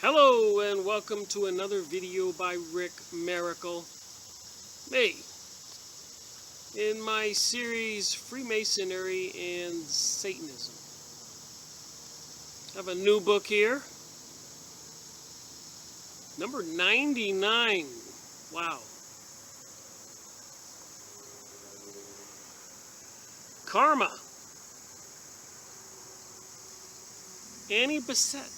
Hello and welcome to another video by Rick Miracle. Me. In my series Freemasonry and Satanism. I have a new book here. Number 99. Wow. Karma. Annie Besant.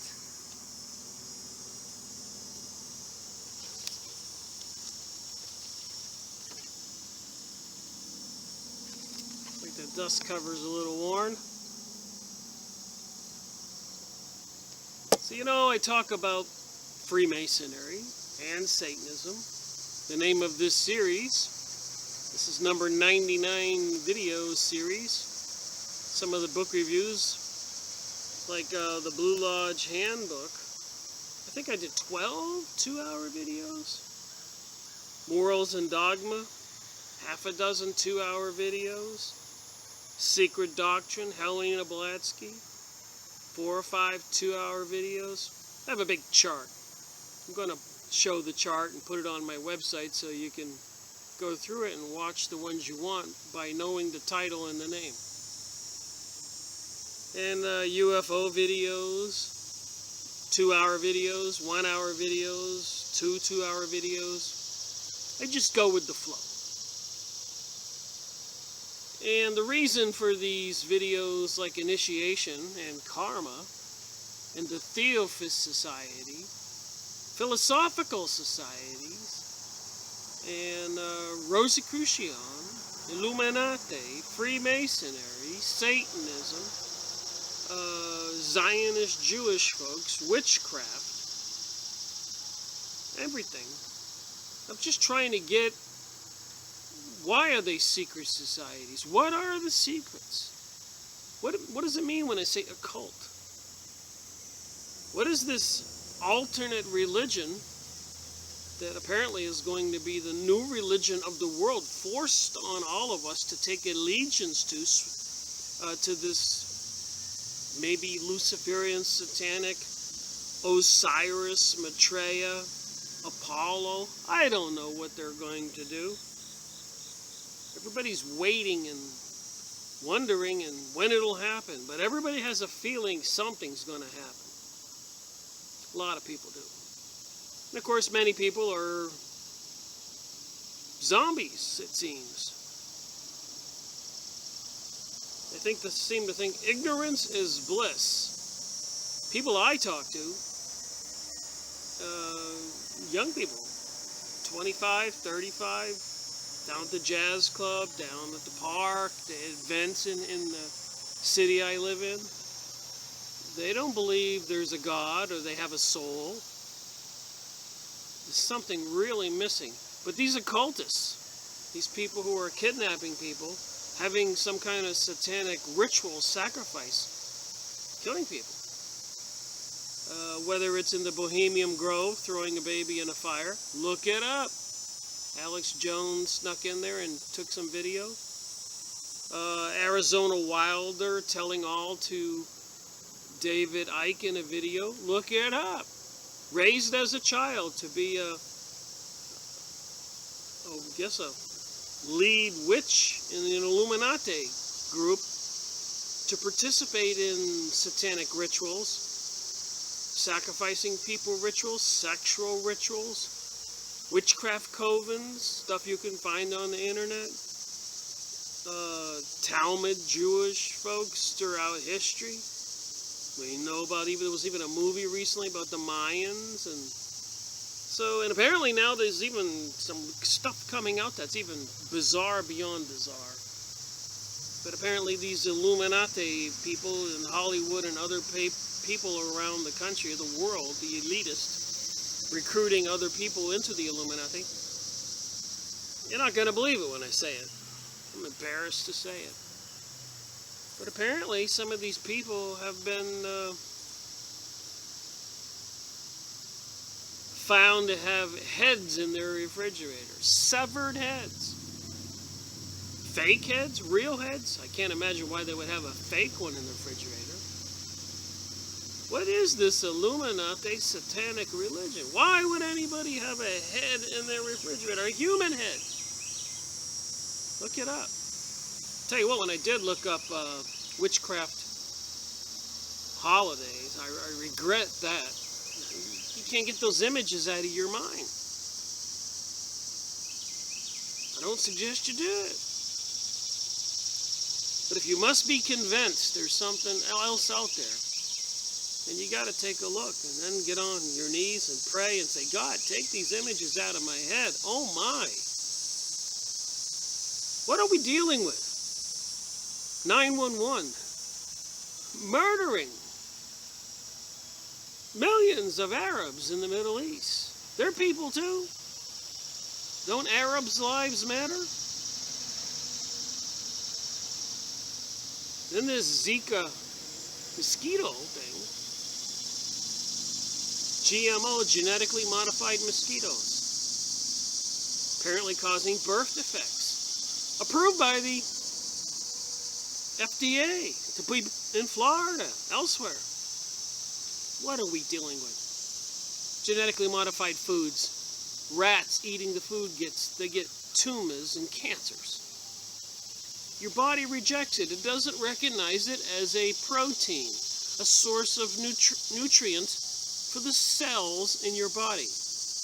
The dust cover's a little worn. So, I talk about Freemasonry and Satanism. The name of this series, this is number 99 video series. Some of the book reviews, like the Blue Lodge Handbook. I think I did 12 two-hour videos. Morals and Dogma, half a dozen two-hour videos. Secret Doctrine, Helena Blavatsky, 4 or 5 two-hour videos. I have a big chart. I'm going to show the chart and put it on my website so you can go through it and watch the ones you want by knowing the title and the name. And UFO videos, 2-hour videos, 1-hour videos, 2 2-hour videos. I just go with the flow. And the reason for these videos like Initiation and Karma and the Theosophist Society, Philosophical Societies, and Rosicrucian, Illuminati, Freemasonry, Satanism, Zionist Jewish folks, witchcraft, everything. I'm just trying to get, why are they secret societies? What are the secrets? What does it mean when I say occult? What is this alternate religion that apparently is going to be the new religion of the world, forced on all of us to take allegiance to this maybe Luciferian, satanic, Osiris, Maitreya, Apollo? I don't know what they're going to do. Everybody's waiting and wondering and when it'll happen. But everybody has a feeling something's going to happen. A lot of people do. And of course, many people are zombies, it seems. They seem to think ignorance is bliss. People I talk to, young people, 25, 35, down at the jazz club, down at the park, the events in the city I live in. They don't believe there's a God or they have a soul. There's something really missing. But these occultists, these people who are kidnapping people, having some kind of satanic ritual sacrifice, killing people. Whether it's in the Bohemian Grove, throwing a baby in a fire, look it up. Alex Jones snuck in there and took some video. Arizona Wilder telling all to David Icke in a video. Look it up. Raised as a child to be a lead witch in an Illuminati group, to participate in satanic rituals, sacrificing people rituals, sexual rituals, witchcraft covens, stuff you can find on the internet, Talmud Jewish folks throughout history. We know about, there was even a movie recently about the Mayans, and apparently now there's even some stuff coming out that's even bizarre beyond bizarre. But apparently these Illuminati people in Hollywood and other people around the country, the world, the elitists, recruiting other people into the Illuminati. You're not going to believe it when I say it. I'm embarrassed to say it. But apparently some of these people have been found to have heads in their refrigerator. Severed heads. Fake heads? Real heads? I can't imagine why they would have a fake one in the refrigerator. What is this Illuminati satanic religion? Why would anybody have a head in their refrigerator? A human head. Look it up. Tell you what, when I did look up witchcraft holidays, I regret that. You can't get those images out of your mind. I don't suggest you do it. But if you must be convinced there's something else out there, then you got to take a look and then get on your knees and pray and say, God, take these images out of my head. Oh my. What are we dealing with? 911. Murdering millions of Arabs in the Middle East. They're people too. Don't Arabs' lives matter? Then this Zika mosquito thing. GMO, genetically modified mosquitoes. Apparently causing birth defects. Approved by the FDA to be in Florida, elsewhere. What are we dealing with? Genetically modified foods. Rats eating the food they get tumors and cancers. Your body rejects it. It doesn't recognize it as a protein, a source of nutrients for the cells in your body.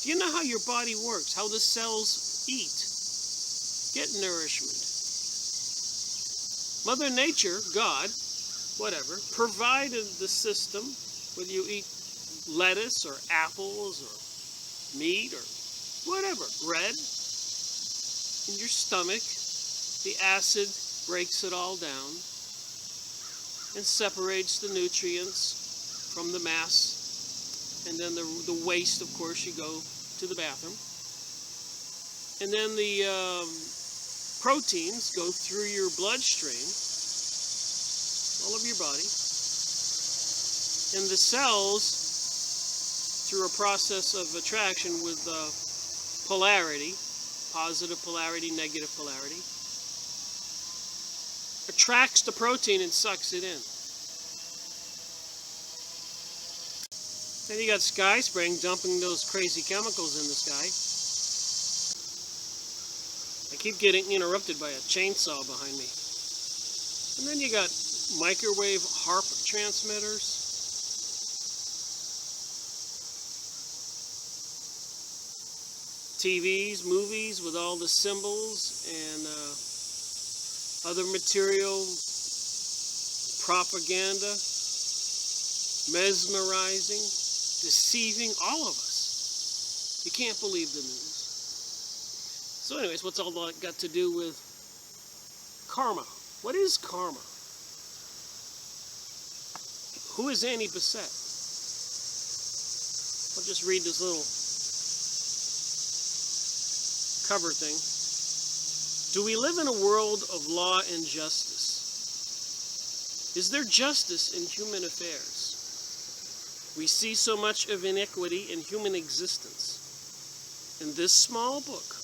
Do you know how your body works? How the cells eat? Get nourishment. Mother Nature, God, whatever, provided the system, whether you eat lettuce or apples or meat or whatever, bread, in your stomach, the acid breaks it all down and separates the nutrients from the mass, and then the waste, of course, you go to the bathroom, and then the proteins go through your bloodstream, all of your body, and the cells, through a process of attraction with polarity, positive polarity, negative polarity, attracts the protein and sucks it in. Then you got sky spraying, dumping those crazy chemicals in the sky. I keep getting interrupted by a chainsaw behind me. And then you got microwave HARP transmitters. TVs, movies with all the symbols and other material, propaganda, mesmerizing, deceiving all of us. You can't believe the news. So anyways, what's all that got to do with karma? What is karma? Who is Annie Besant? I'll just read this little cover thing. Do we live in a world of law and justice? Is there justice in human affairs? We see so much of inequity in human existence. In this small book,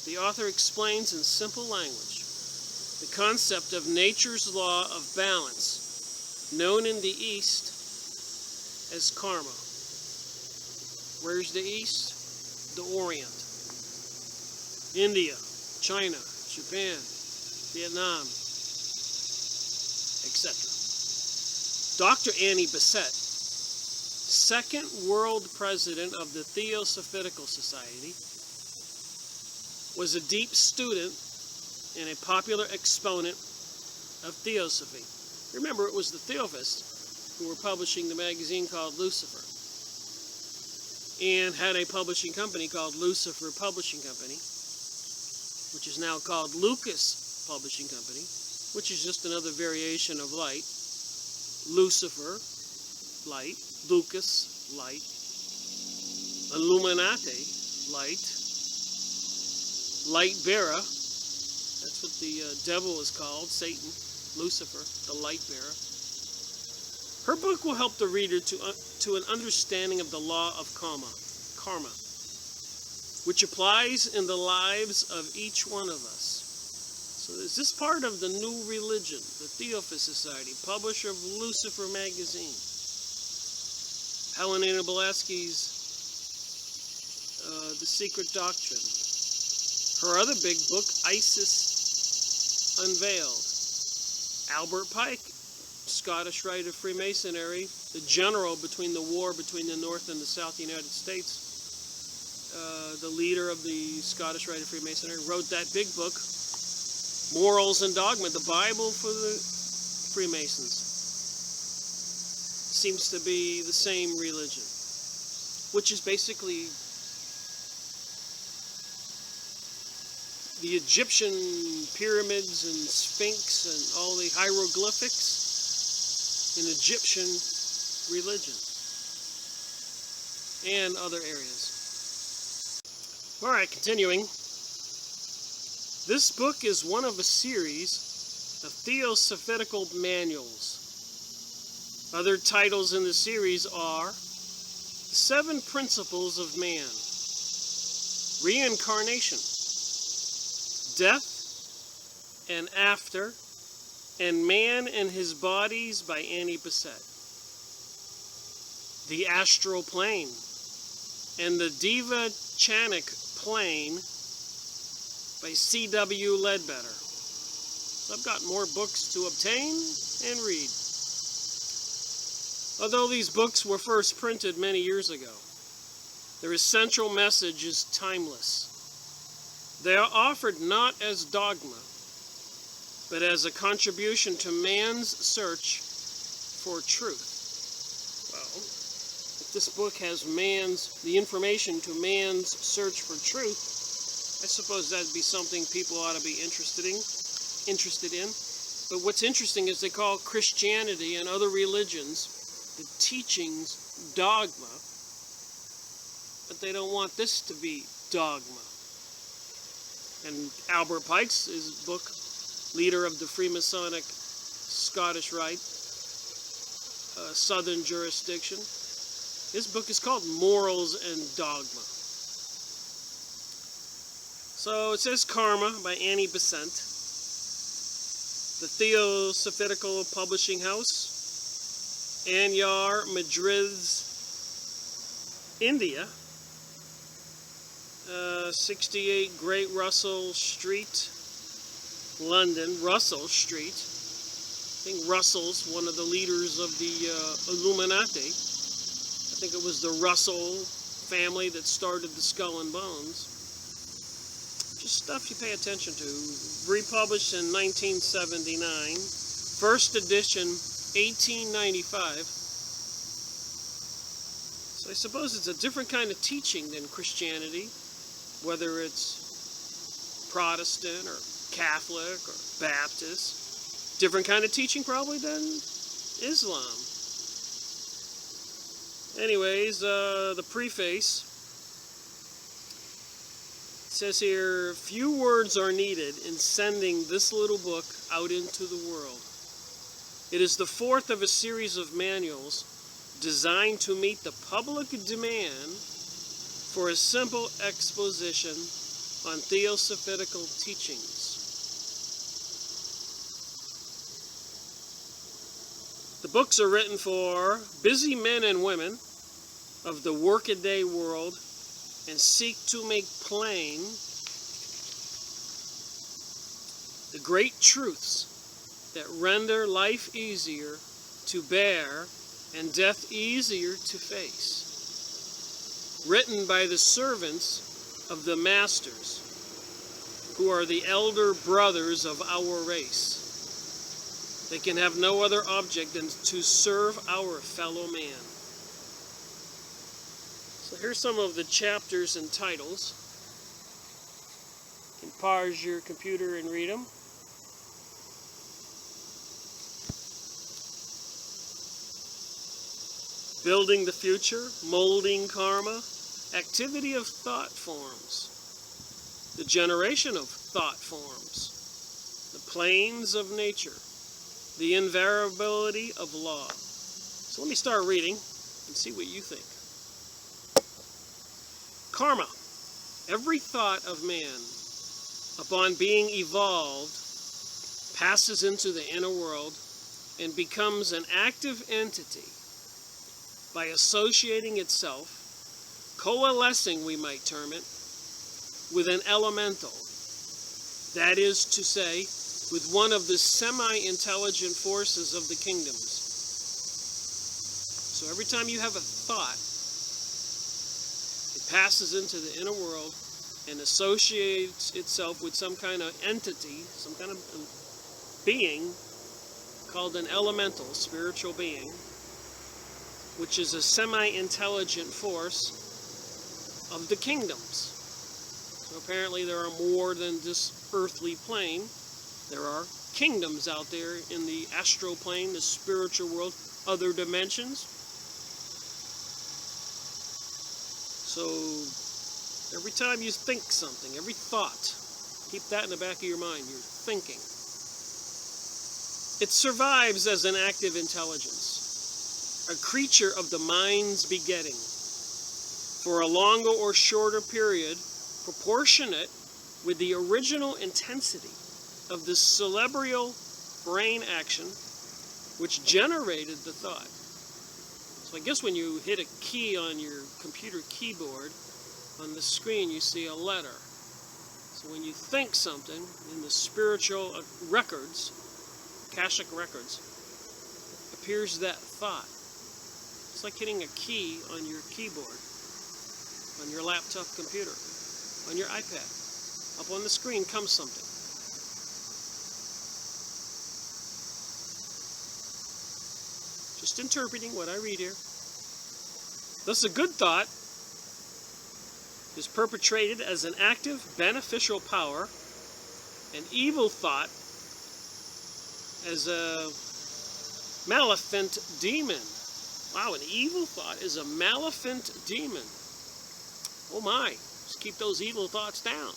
the author explains in simple language the concept of nature's law of balance, known in the East as karma. Where's the East? The Orient. India, China, Japan, Vietnam, etc. Dr. Annie Besant, second world president of the Theosophical Society, was a deep student and a popular exponent of Theosophy. Remember, it was the Theosophists who were publishing the magazine called Lucifer, and had a publishing company called Lucifer Publishing Company, which is now called Lucas Publishing Company, which is just another variation of light. Lucifer, light. Lucas, light. Illuminati, light. Light bearer, that's what the devil is called, Satan, Lucifer, the light bearer. Her book will help the reader to an understanding of the law of karma, which applies in the lives of each one of us. So is this part of the new religion, the Theosophist Society, publisher of Lucifer magazine? Helena Blavatsky's The Secret Doctrine. Her other big book, Isis Unveiled. Albert Pike, Scottish Rite of Freemasonry, the general between the war between the North and the South United States, the leader of the Scottish Rite of Freemasonry, wrote that big book, Morals and Dogma, the Bible for the Freemasons. Seems to be the same religion, which is basically the Egyptian pyramids and Sphinx and all the hieroglyphics in Egyptian religion and other areas. All right, continuing. This book is one of a series of theosophitical manuals. Other titles in the series are The 7 Principles of Man, Reincarnation, Death and After, and Man and His Bodies by Annie Besant, The Astral Plane, and the Diva Chanic Plane by C.W. Ledbetter. So I've got more books to obtain and read. Although these books were first printed many years ago, their essential message is timeless. They are offered not as dogma, but as a contribution to man's search for truth. Well, if this book has the information to man's search for truth, I suppose that'd be something people ought to be interested in. But what's interesting is they call Christianity and other religions the teachings dogma, but they don't want this to be dogma. And Albert Pike's his book, leader of the Freemasonic Scottish Rite, Southern Jurisdiction, his book is called Morals and Dogma. So it says Karma by Annie Besant, the Theosophitical Publishing House, Anyar, Madrid's, India, 68 Great Russell Street, London, Russell Street. I think Russell's one of the leaders of the Illuminati. I think it was the Russell family that started the Skull and Bones. Just stuff you pay attention to. Republished in 1979. First edition, 1895. So I suppose it's a different kind of teaching than Christianity, whether it's Protestant or Catholic or Baptist. Different kind of teaching probably than Islam. Anyways, the preface says here, few words are needed in sending this little book out into the world. It is the 4th of a series of manuals designed to meet the public demand for a simple exposition on theosophitical teachings. The books are written for busy men and women of the workaday world and seek to make plain the great truths that render life easier to bear and death easier to face. Written by the servants of the masters, who are the elder brothers of our race. They can have no other object than to serve our fellow man. So here's some of the chapters and titles. You can pause your computer and read them. Building the Future, Molding Karma, Activity of Thought Forms, The Generation of Thought Forms, The Planes of Nature, The Invariability of Law. So let me start reading and see what you think. Karma. Every thought of man, upon being evolved, passes into the inner world and becomes an active entity by associating itself, coalescing, we might term it, with an elemental. That is to say, with one of the semi-intelligent forces of the kingdoms. So every time you have a thought, it passes into the inner world and associates itself with some kind of entity, some kind of being called an elemental, spiritual being, which is a semi-intelligent force of the kingdoms. So apparently there are more than this earthly plane. There are kingdoms out there in the astral plane, the spiritual world, other dimensions. So every time you think something, every thought, keep that in the back of your mind, you're thinking. It survives as an active intelligence, a creature of the mind's begetting, for a longer or shorter period, proportionate with the original intensity of the cerebral brain action which generated the thought. So I guess when you hit a key on your computer keyboard, on the screen you see a letter. So when you think something in the spiritual records, Akashic records, appears that thought. It's like hitting a key on your keyboard, on your laptop computer, on your iPad. Up on the screen comes something. Just interpreting what I read here. Thus, a good thought is perpetrated as an active, beneficial power. An evil thought as a maleficent demon. Wow, an evil thought is a maleficent demon. Oh my, just keep those evil thoughts down.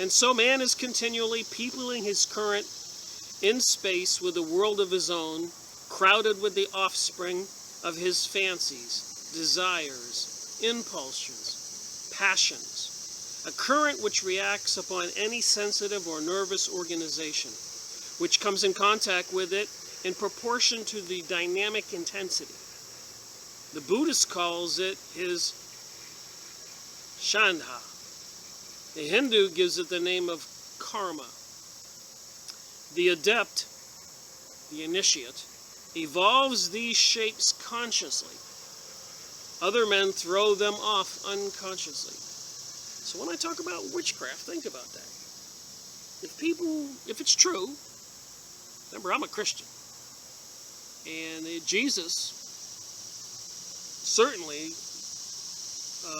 And so man is continually peopling his current in space with a world of his own, crowded with the offspring of his fancies, desires, impulsions, passions. A current which reacts upon any sensitive or nervous organization, which comes in contact with it in proportion to the dynamic intensity. The Buddhist calls it his Shandha. The Hindu gives it the name of karma. The adept, the initiate, evolves these shapes consciously. Other men throw them off unconsciously. So when I talk about witchcraft, think about that. If it's true, remember I'm a Christian, and Jesus certainly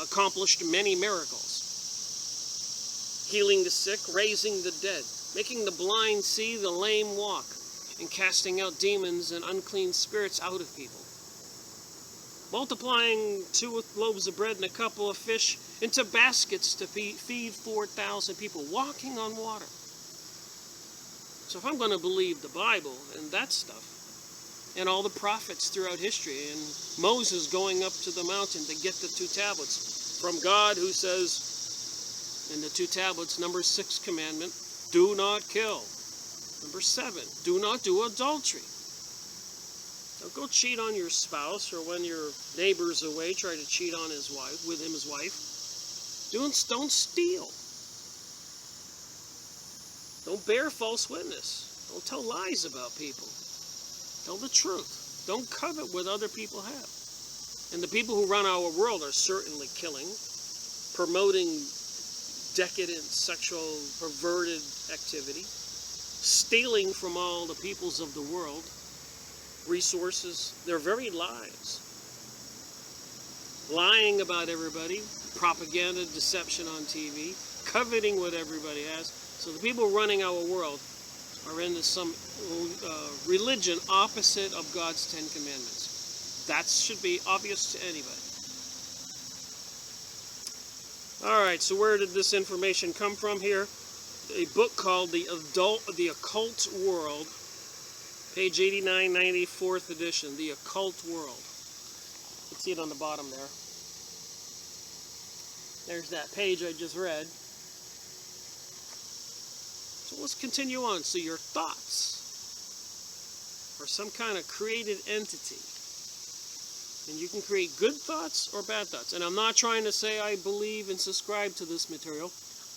accomplished many miracles. Healing the sick, raising the dead, making the blind see, the lame walk, and casting out demons and unclean spirits out of people. Multiplying 2 loaves of bread and a couple of fish into baskets to feed 4,000 people, walking on water. So if I'm going to believe the Bible and that stuff, and all the prophets throughout history, and Moses going up to the mountain to get the 2 tablets from God, who says in the 2 tablets, number 6 commandment, do not kill. Number 7, do not do adultery. Don't go cheat on your spouse, or when your neighbor's away, try to cheat on his wife, with him, his wife. Don't steal. Don't bear false witness. Don't tell lies about people. Tell the truth. Don't covet what other people have. And the people who run our world are certainly killing, promoting decadent, sexual, perverted activity, stealing from all the peoples of the world resources, their very lives, lying about everybody, propaganda, deception on TV, coveting what everybody has. So the people running our world are into some religion opposite of God's 10 Commandments. That should be obvious to anybody. All right, so where did this information come from here? A book called The Occult World, page 8990, 4th edition, The Occult World. You can see it on the bottom there. There's that page I just read. So let's continue on. So your thoughts or some kind of created entity. And you can create good thoughts or bad thoughts. And I'm not trying to say I believe and subscribe to this material.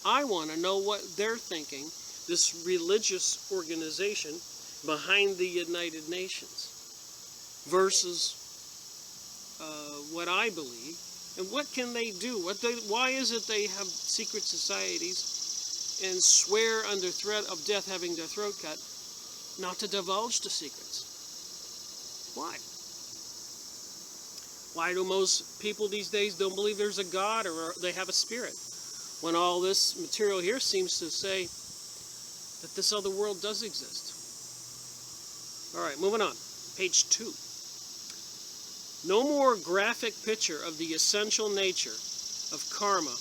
I want to know what they're thinking, this religious organization behind the United Nations, versus what I believe. And what can they do? Why is it they have secret societies and swear under threat of death having their throat cut not to divulge the secrets? Why? Why do most people these days don't believe there's a God or they have a spirit, when all this material here seems to say that this other world does exist? All right, moving on. Page 2. No more graphic picture of the essential nature of karma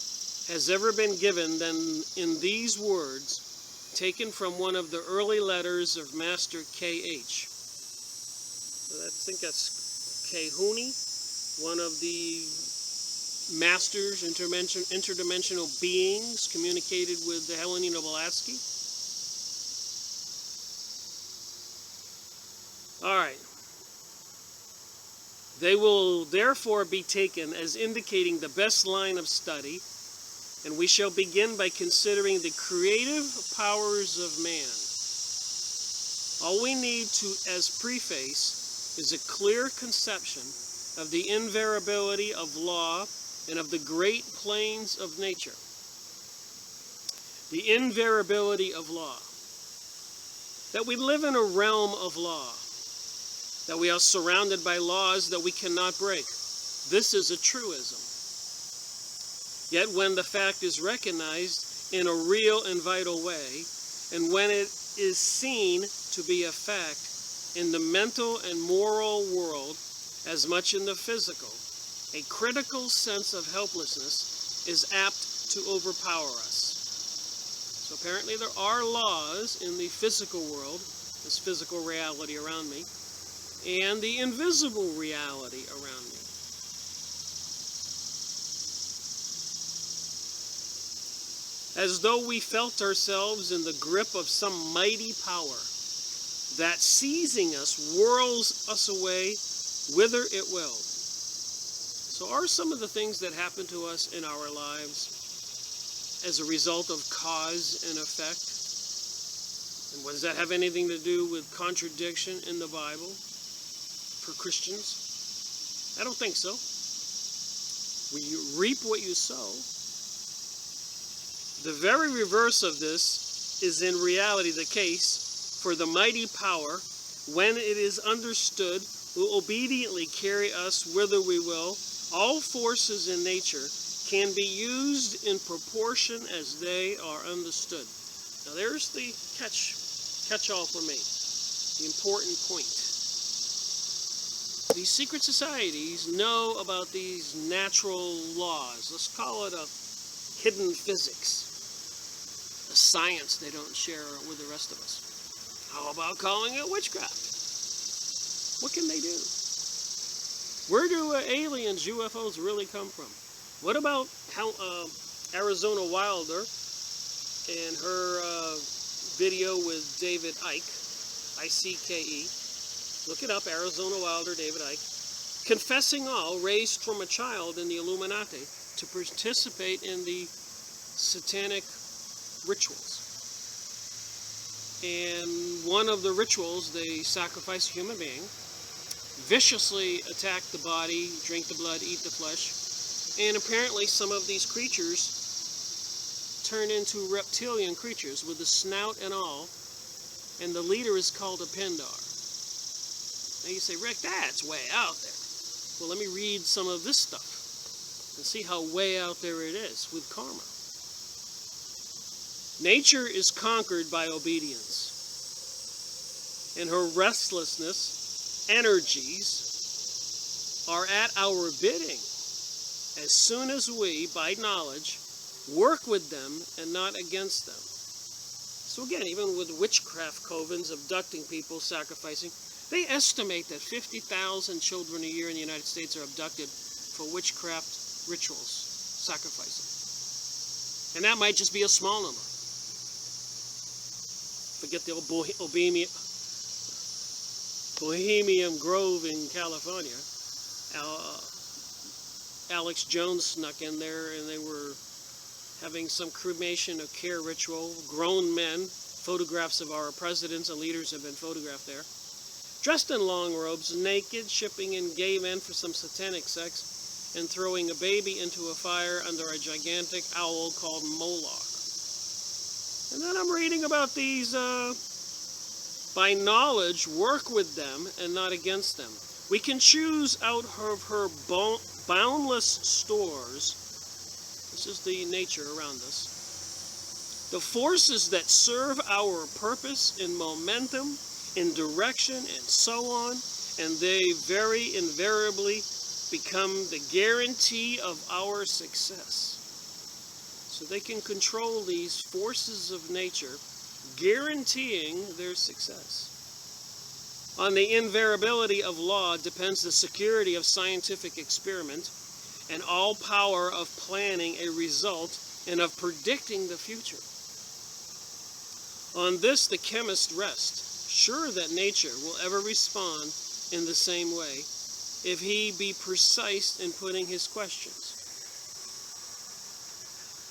has ever been given than in these words, taken from one of the early letters of Master K.H. I think that's Kahuni, one of the masters, interdimensional beings, communicated with the Helena Blavatsky. All right. They will therefore be taken as indicating the best line of study, and we shall begin by considering the creative powers of man. All we need to, as preface, is a clear conception of the invariability of law and of the great planes of nature. The invariability of law. That we live in a realm of law. That we are surrounded by laws that we cannot break. This is a truism. Yet when the fact is recognized in a real and vital way, and when it is seen to be a fact in the mental and moral world as much in the physical, a critical sense of helplessness is apt to overpower us. So apparently there are laws in the physical world, this physical reality around me, and the invisible reality around me. As though we felt ourselves in the grip of some mighty power that, seizing us, whirls us away whither it will. So are some of the things that happen to us in our lives as a result of cause and effect? And does that have anything to do with contradiction in the Bible? For Christians? I don't think so. You reap what you sow. The very reverse of this is in reality the case, for the mighty power, when it is understood, will obediently carry us whither we will. All forces in nature can be used in proportion as they are understood. Now there's the catch-all for me, the important point. These secret societies know about these natural laws. Let's call it a hidden physics, a science they don't share with the rest of us. How about calling it witchcraft? What can they do? Where do aliens, UFOs, really come from? What about how Arizona Wilder and her video with David Icke, I-C-K-E, look it up, Arizona Wilder, David Icke, confessing all raised from a child in the Illuminati to participate in the satanic rituals. And one of the rituals, they sacrifice a human being, viciously attack the body, drink the blood, eat the flesh, and apparently some of these creatures turn into reptilian creatures with a snout and all, and the leader is called a Pindar. Now you say, Rick, that's way out there. Well, let me read some of this stuff and see how way out there it is with karma. Nature is conquered by obedience, and her restlessness, energies, are at our bidding as soon as we, by knowledge, work with them and not against them. So again, even with witchcraft covens, abducting people, sacrificing, they estimate that 50,000 children a year in the United States are abducted for witchcraft rituals, sacrificing. And that might just be a small number. Forget the Bohemian Grove in California. Alex Jones snuck in there, and they were having some cremation of care ritual. Grown men, photographs of our presidents and leaders have been photographed there. Dressed in long robes, naked, shipping in gay men for some satanic sex, and throwing a baby into a fire under a gigantic owl called Moloch. And then I'm reading about these, by knowledge, work with them and not against them. We can choose out of her boundless stores. This is the nature around us. The forces that serve our purpose in momentum, in direction, and so on, and they very invariably become the guarantee of our success. So they can control these forces of nature, guaranteeing their success. On the invariability of law depends the security of scientific experiment and all power of planning a result and of predicting the future. On this the chemist rests, sure that nature will ever respond in the same way if he be precise in putting his questions.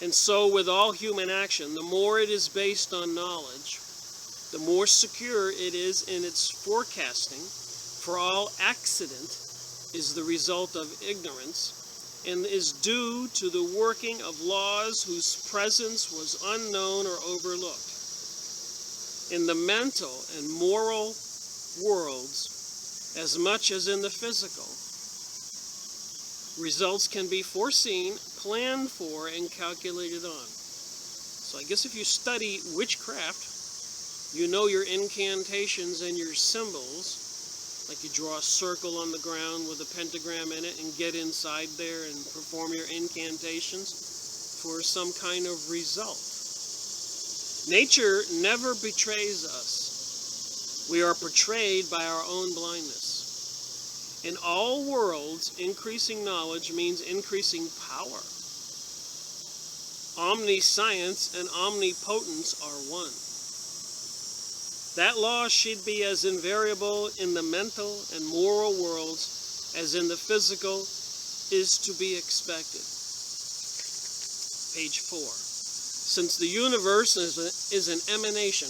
And so with all human action, the more it is based on knowledge, the more secure it is in its forecasting, for all accident is the result of ignorance and is due to the working of laws whose presence was unknown or overlooked. In the mental and moral worlds, as much as in the physical, results can be foreseen, planned for, and calculated on. So I guess if you study witchcraft, you know your incantations and your symbols, like you draw a circle on the ground with a pentagram in it and get inside there and perform your incantations for some kind of result. Nature never betrays us. We are betrayed by our own blindness. In all worlds, increasing knowledge means increasing power. Omniscience and omnipotence are one. That law should be as invariable in the mental and moral worlds as in the physical is to be expected. Page 4. Since the universe is an emanation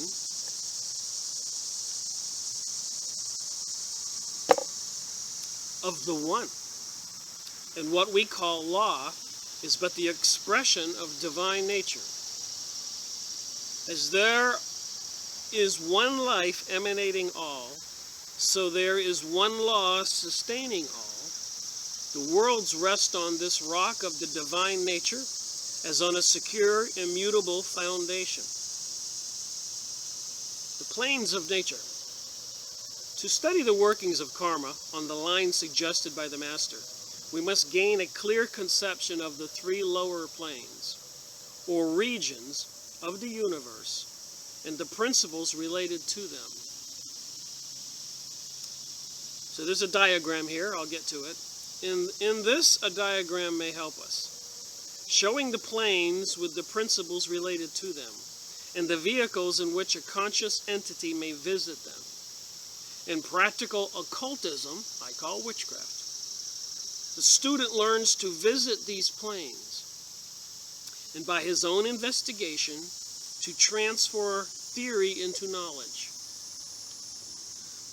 of the one, and what we call law is but the expression of divine nature. As there is one life emanating all, so there is one law sustaining all. The worlds rest on this rock of the divine nature as on a secure, immutable foundation. The planes of nature. To study the workings of karma on the lines suggested by the Master, we must gain a clear conception of the three lower planes, or regions, of the universe, and the principles related to them. So there's a diagram here, I'll get to it. In this, a diagram may help us, showing the planes with the principles related to them, and the vehicles in which a conscious entity may visit them. In practical occultism, I call witchcraft, the student learns to visit these planes, and by his own investigation, to transfer theory into knowledge.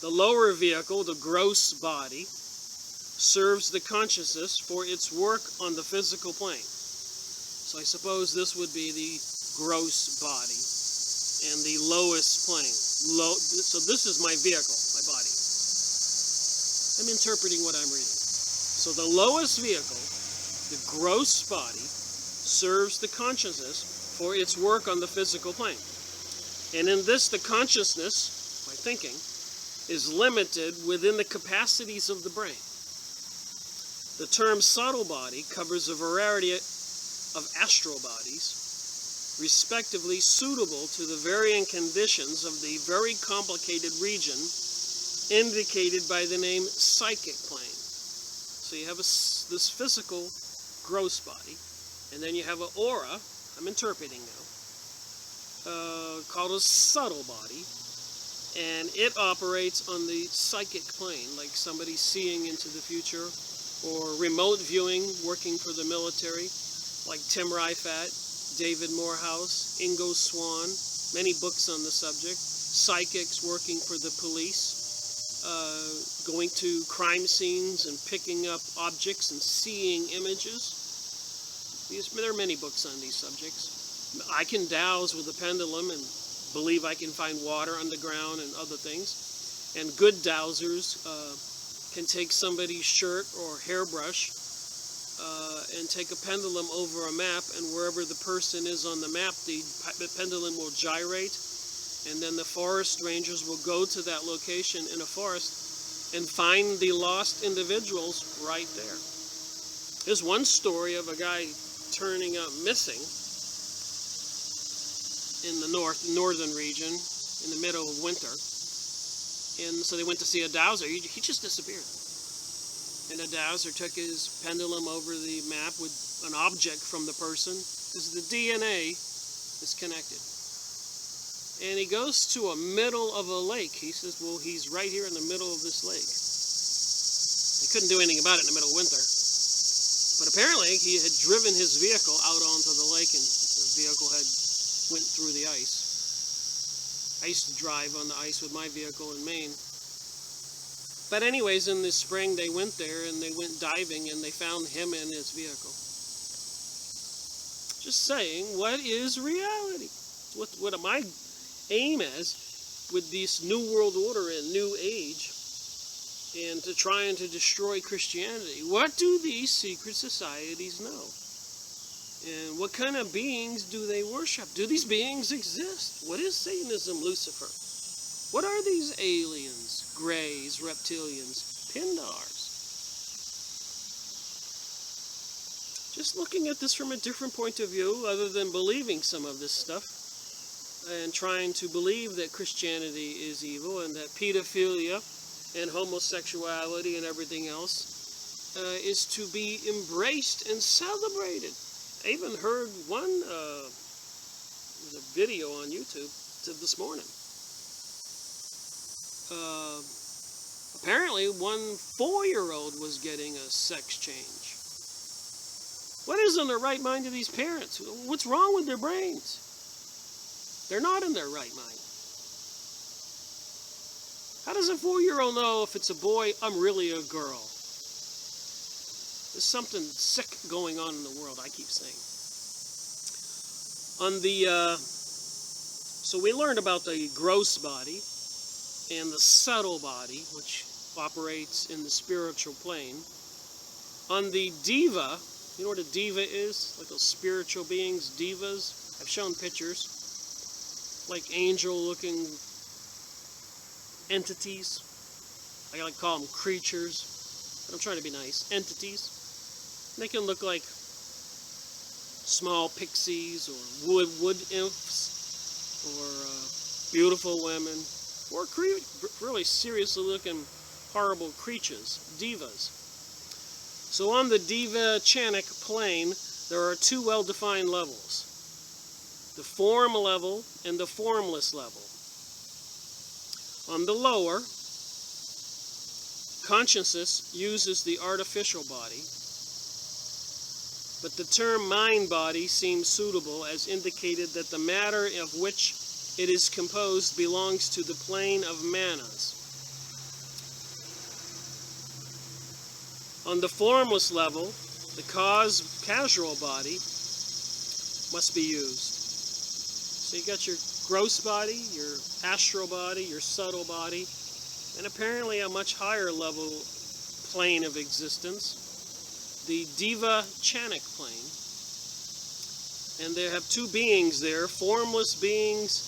The lower vehicle, the gross body, serves the consciousness for its work on the physical plane. So I suppose this would be the gross body and the lowest plane. So this is my vehicle, my body. I'm interpreting what I'm reading. So the lowest vehicle, the gross body, serves the consciousness for its work on the physical plane. And in this, the consciousness, my thinking, is limited within the capacities of the brain. The term subtle body covers a variety of astral bodies, respectively suitable to the varying conditions of the very complicated region indicated by the name psychic plane. So you have this physical gross body, and then you have an aura, I'm interpreting now, called a subtle body, and it operates on the psychic plane, like somebody seeing into the future, or remote viewing, working for the military, like Tim Rifat, David Morehouse, Ingo Swann, many books on the subject. Psychics working for the police, going to crime scenes and picking up objects and seeing images. There are many books on these subjects. I can douse with a pendulum and believe I can find water underground and other things. And good dowsers can take somebody's shirt or hairbrush and take a pendulum over a map, and wherever the person is on the map, the pendulum will gyrate, and then the forest rangers will go to that location in a forest and find the lost individuals right there. There's one story of a guy turning up missing in the northern region in the middle of winter, and so they went to see a dowser. He just disappeared, and a dowser took his pendulum over the map with an object from the person, because the DNA is connected. And he goes to a middle of a lake. He says, well, he's right here in the middle of this lake. They couldn't do anything about it in the middle of winter. But apparently he had driven his vehicle out onto the lake, and the vehicle had went through the ice. I used to drive on the ice with my vehicle in Maine. But anyways, in the spring they went there and they went diving, and they found him in his vehicle. Just saying, what is reality? What am I aim as with this new world order and new age, and to trying to destroy Christianity? What do these secret societies know? And what kind of beings do they worship? Do these beings exist? What is Satanism, Lucifer? What are these aliens, greys, reptilians, Pindars? Just looking at this from a different point of view, other than believing some of this stuff, and trying to believe that Christianity is evil and that pedophilia and homosexuality and everything else is to be embraced and celebrated. I even heard one, there's a video on YouTube this morning. Apparently one 4-year-old was getting a sex change. What is in the right mind of these parents? What's wrong with their brains? They're not in their right mind. How does a 4-year-old know if it's a boy, I'm really a girl? There's something sick going on in the world, I keep saying. So we learned about the gross body and the subtle body, which operates in the spiritual plane. On the diva, you know what a diva is? Like those spiritual beings, divas. I've shown pictures. Like angel-looking entities. I like to call them creatures, but I'm trying to be nice. Entities. They can look like small pixies, or wood imps, or beautiful women, or really seriously-looking horrible creatures, divas. So on the diva-chanic plane, there are two well-defined levels. The form level and the formless level. On the lower, consciousness uses the artificial body, but the term mind-body seems suitable, as indicated that the matter of which it is composed belongs to the plane of manas. On the formless level, the casual body must be used. So you got your gross body, your astral body, your subtle body, and apparently a much higher level plane of existence, the diva-chanic plane. And they have two beings there, formless beings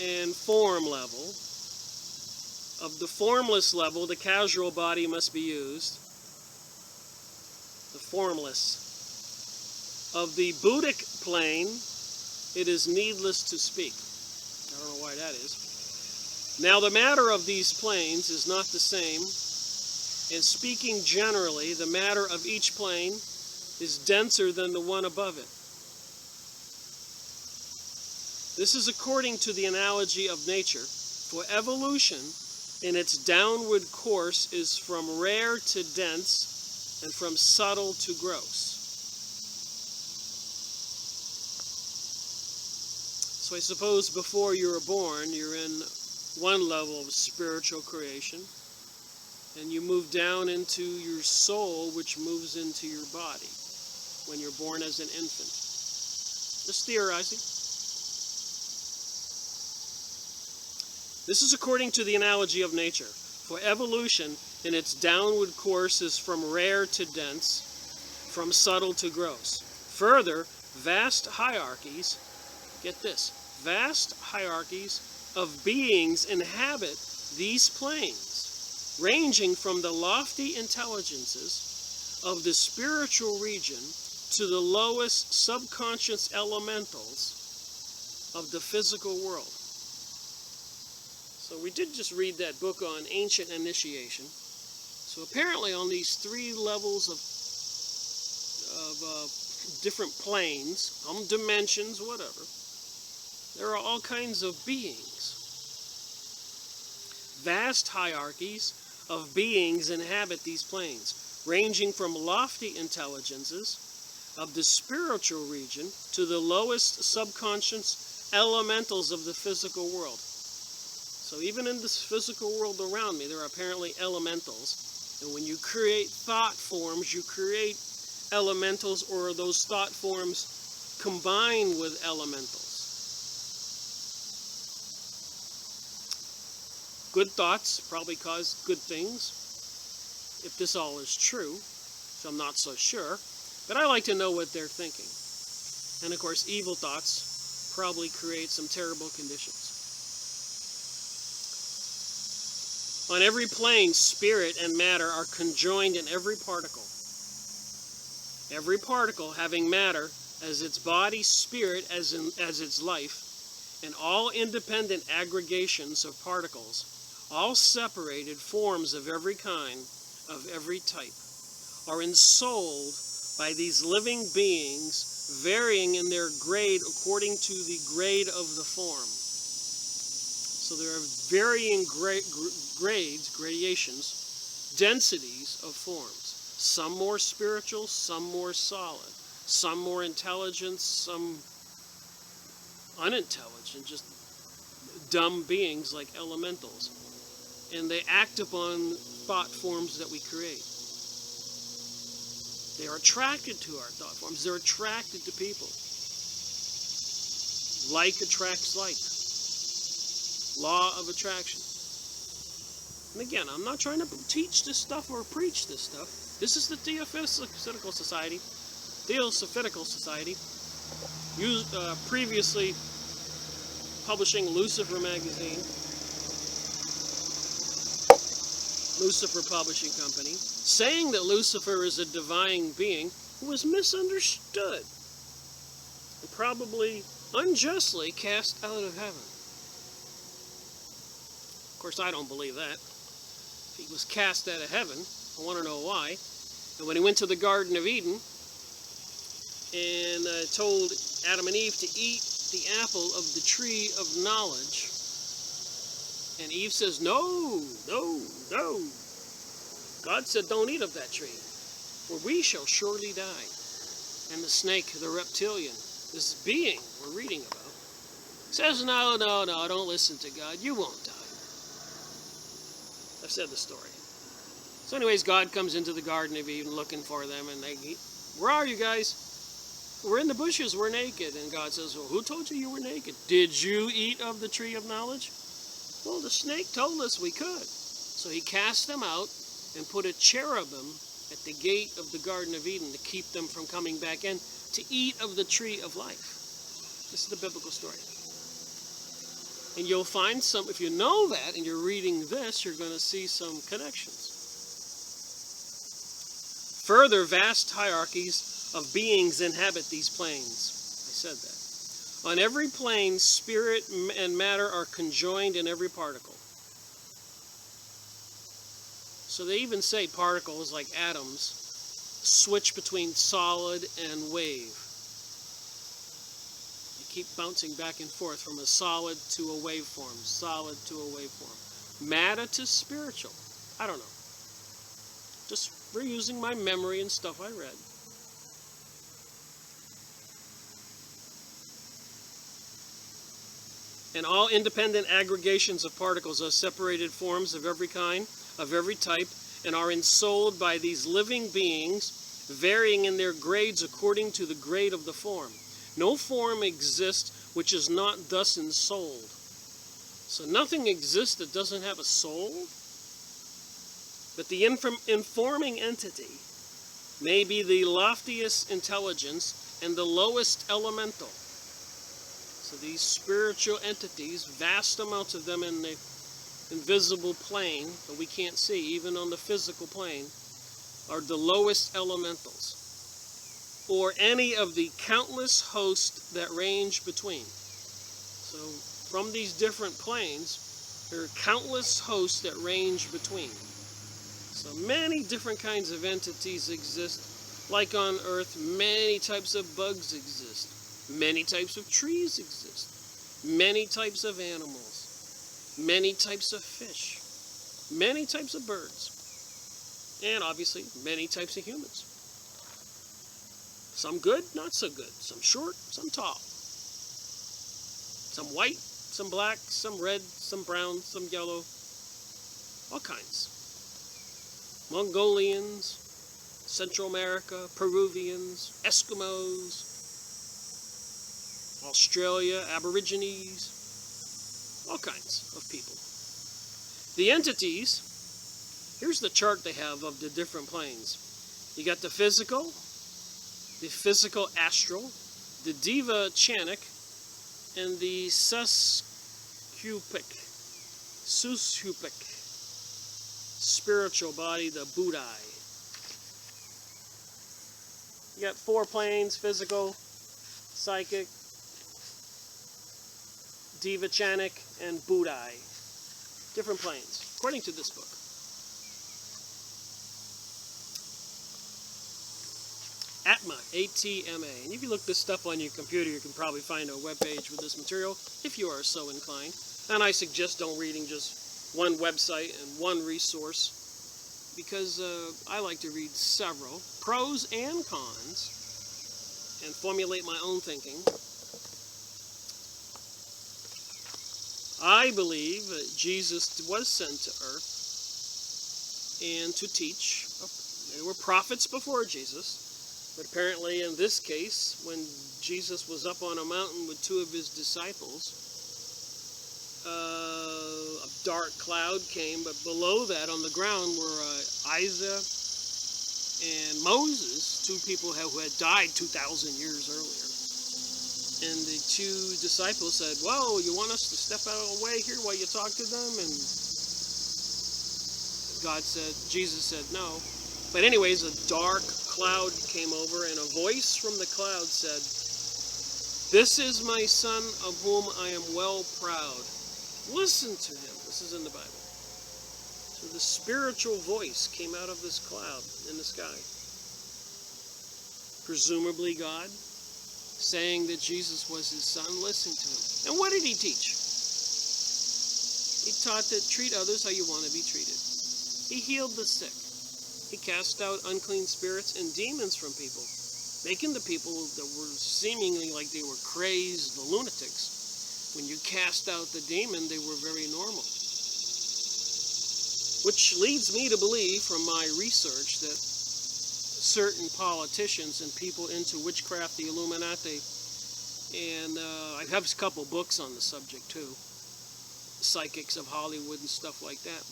and form level. Of the formless level, the casual body must be used. The formless. Of the Buddhic plane, it is needless to speak. I don't know why that is. Now, the matter of these planes is not the same, and speaking generally, the matter of each plane is denser than the one above it. This is according to the analogy of nature, for evolution in its downward course is from rare to dense and from subtle to gross. So I suppose before you were born, you're in one level of spiritual creation, and you move down into your soul, which moves into your body when you're born as an infant. Just theorizing. This is according to the analogy of nature. For evolution in its downward course is from rare to dense, from subtle to gross. Further, vast hierarchies, get this, vast hierarchies of beings inhabit these planes, ranging from the lofty intelligences of the spiritual region to the lowest subconscious elementals of the physical world. So we did just read that book on ancient initiation. So apparently on these three levels of different planes, dimensions, whatever, there are all kinds of beings. Vast hierarchies of beings inhabit these planes, ranging from lofty intelligences of the spiritual region to the lowest subconscious elementals of the physical world. So even in this physical world around me, there are apparently elementals. And when you create thought forms, you create elementals, or those thought forms combine with elementals. Good thoughts probably cause good things, if this all is true, so I'm not so sure. But I like to know what they're thinking. And of course, evil thoughts probably create some terrible conditions. On every plane, spirit and matter are conjoined in every particle. Every particle having matter as its body, spirit as its life, and all independent aggregations of particles, all separated forms of every kind, of every type, are ensouled by these living beings, varying in their grade according to the grade of the form. So there are varying grades, gradations, densities of forms. Some more spiritual, some more solid, some more intelligent, some unintelligent, just dumb beings like elementals. And they act upon thought forms that we create. They are attracted to our thought forms. They're attracted to people. Like attracts like. Law of attraction. And again, I'm not trying to teach this stuff or preach this stuff. This is the Theosophical Society. Previously publishing Lucifer magazine. Lucifer Publishing Company, saying that Lucifer is a divine being who was misunderstood and probably unjustly cast out of heaven. Of course, I don't believe that. If he was cast out of heaven, I want to know why. And when he went to the Garden of Eden and told Adam and Eve to eat the apple of the tree of knowledge, and Eve says, no, no, no. God said, don't eat of that tree, for we shall surely die. And the snake, the reptilian, this being we're reading about, says, no, no, no, don't listen to God. You won't die. I've said the story. So anyways, God comes into the Garden of Eden looking for them, and they, where are you guys? We're in the bushes, we're naked. And God says, well, who told you were naked? Did you eat of the tree of knowledge? Well, the snake told us we could. So he cast them out and put a cherubim at the gate of the Garden of Eden to keep them from coming back in to eat of the tree of life. This is the biblical story. And you'll find some, if you know that and you're reading this, you're going to see some connections. Further, vast hierarchies of beings inhabit these planes. I said that. On every plane, spirit and matter are conjoined in every particle. So they even say particles like atoms switch between solid and wave. They keep bouncing back and forth from a solid to a waveform, solid to a waveform. Matter to spiritual. I don't know. Just reusing my memory and stuff I read. And all independent aggregations of particles are separated forms of every kind, of every type, and are ensouled by these living beings, varying in their grades according to the grade of the form. No form exists which is not thus ensouled. So nothing exists that doesn't have a soul. But the informing entity may be the loftiest intelligence and the lowest elemental. So these spiritual entities, vast amounts of them in the invisible plane that we can't see, even on the physical plane, are the lowest elementals, or any of the countless hosts that range between. So from these different planes, there are countless hosts that range between. So many different kinds of entities exist. Like on Earth, many types of bugs exist. Many types of trees exist. Many types of animals. Many types of fish. Many types of birds. And obviously, many types of humans. Some good, not so good. Some short, some tall. Some white, some black, some red, some brown, some yellow. All kinds. Mongolians, Central America, Peruvians, Eskimos, Australia, Aborigines, all kinds of people. The entities, here's the chart they have of the different planes. You got the physical astral, the diva chanic, and the sushupic, spiritual body, the Budai. You got 4 planes: physical, psychic, Divachanic, and Budai. Different planes, according to this book. Atma, A-T-M-A. And if you look this stuff on your computer, you can probably find a webpage with this material, if you are so inclined. And I suggest don't reading just one website and one resource, because I like to read several, pros and cons, and formulate my own thinking. I believe that Jesus was sent to earth and to teach. There were prophets before Jesus, but apparently in this case, when Jesus was up on a mountain with 2 of his disciples, a dark cloud came, but below that on the ground were Isaac and Moses, 2 people who had died 2,000 years earlier. And the 2 disciples said, "Whoa, you want us to step out of the way here while you talk to them?" And Jesus said, "No." But anyways, a dark cloud came over, and a voice from the cloud said, "This is my son of whom I am well proud. Listen to him." This is in the Bible. So the spiritual voice came out of this cloud in the sky. Presumably God, saying that Jesus was his son. Listen to him. And what did he teach? He taught to treat others how you want to be treated. He healed the sick. He cast out unclean spirits and demons from people, making the people that were seemingly like they were crazed, the lunatics. When you cast out the demon, they were very normal. Which leads me to believe from my research that certain politicians and people into witchcraft, the Illuminati, and I have a couple books on the subject too, psychics of Hollywood and stuff like that.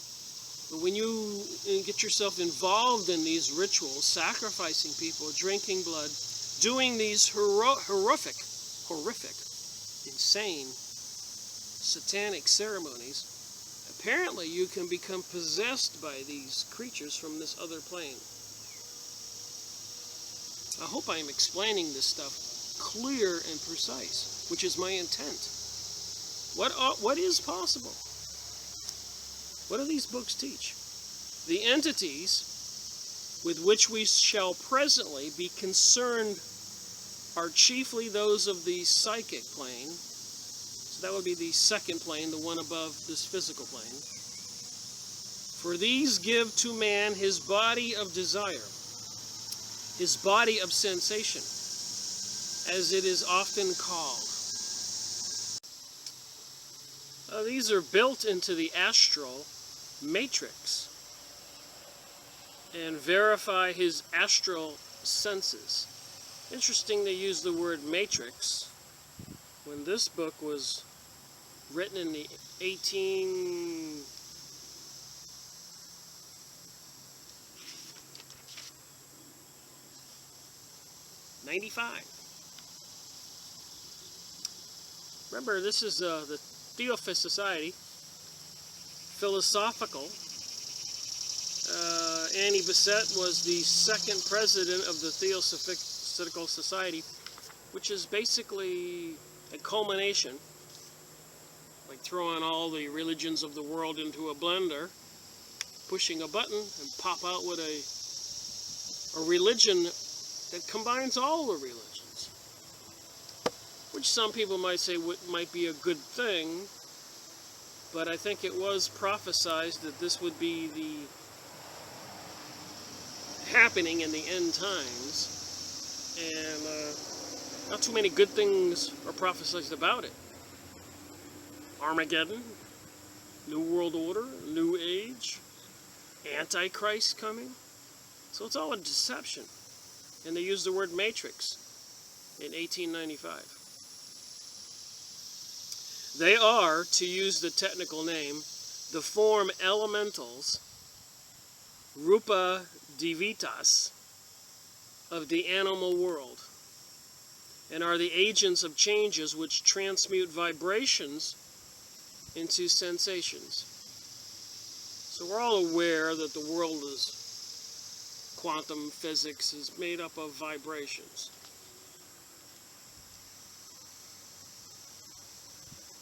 But when you get yourself involved in these rituals, sacrificing people, drinking blood, doing these horrific, insane, satanic ceremonies, apparently you can become possessed by these creatures from this other plane. I hope I am explaining this stuff clear and precise, which is my intent. What is possible? What do these books teach? The entities with which we shall presently be concerned are chiefly those of the psychic plane. So that would be the second plane, the one above this physical plane. For these give to man his body of desire, his body of sensation, as it is often called. These are built into the astral matrix and verify his astral senses. Interesting they use the word matrix when this book was written in the 1895. Remember, this is the Theosophist Society, philosophical. Annie Besant was the second president of the Theosophical Society, which is basically a culmination, like throwing all the religions of the world into a blender, pushing a button, and pop out with a religion that combines all the religions, which some people might say might be a good thing, but I think it was prophesied that this would be the happening in the end times, and not too many good things are prophesied about it. Armageddon, New World Order, New Age, Antichrist coming. So it's all a deception. And they used the word matrix in 1895. They are, to use the technical name, the form elementals, rupa divitas, of the animal world, and are the agents of changes which transmute vibrations into sensations. So we're all aware that the world is quantum physics is made up of vibrations.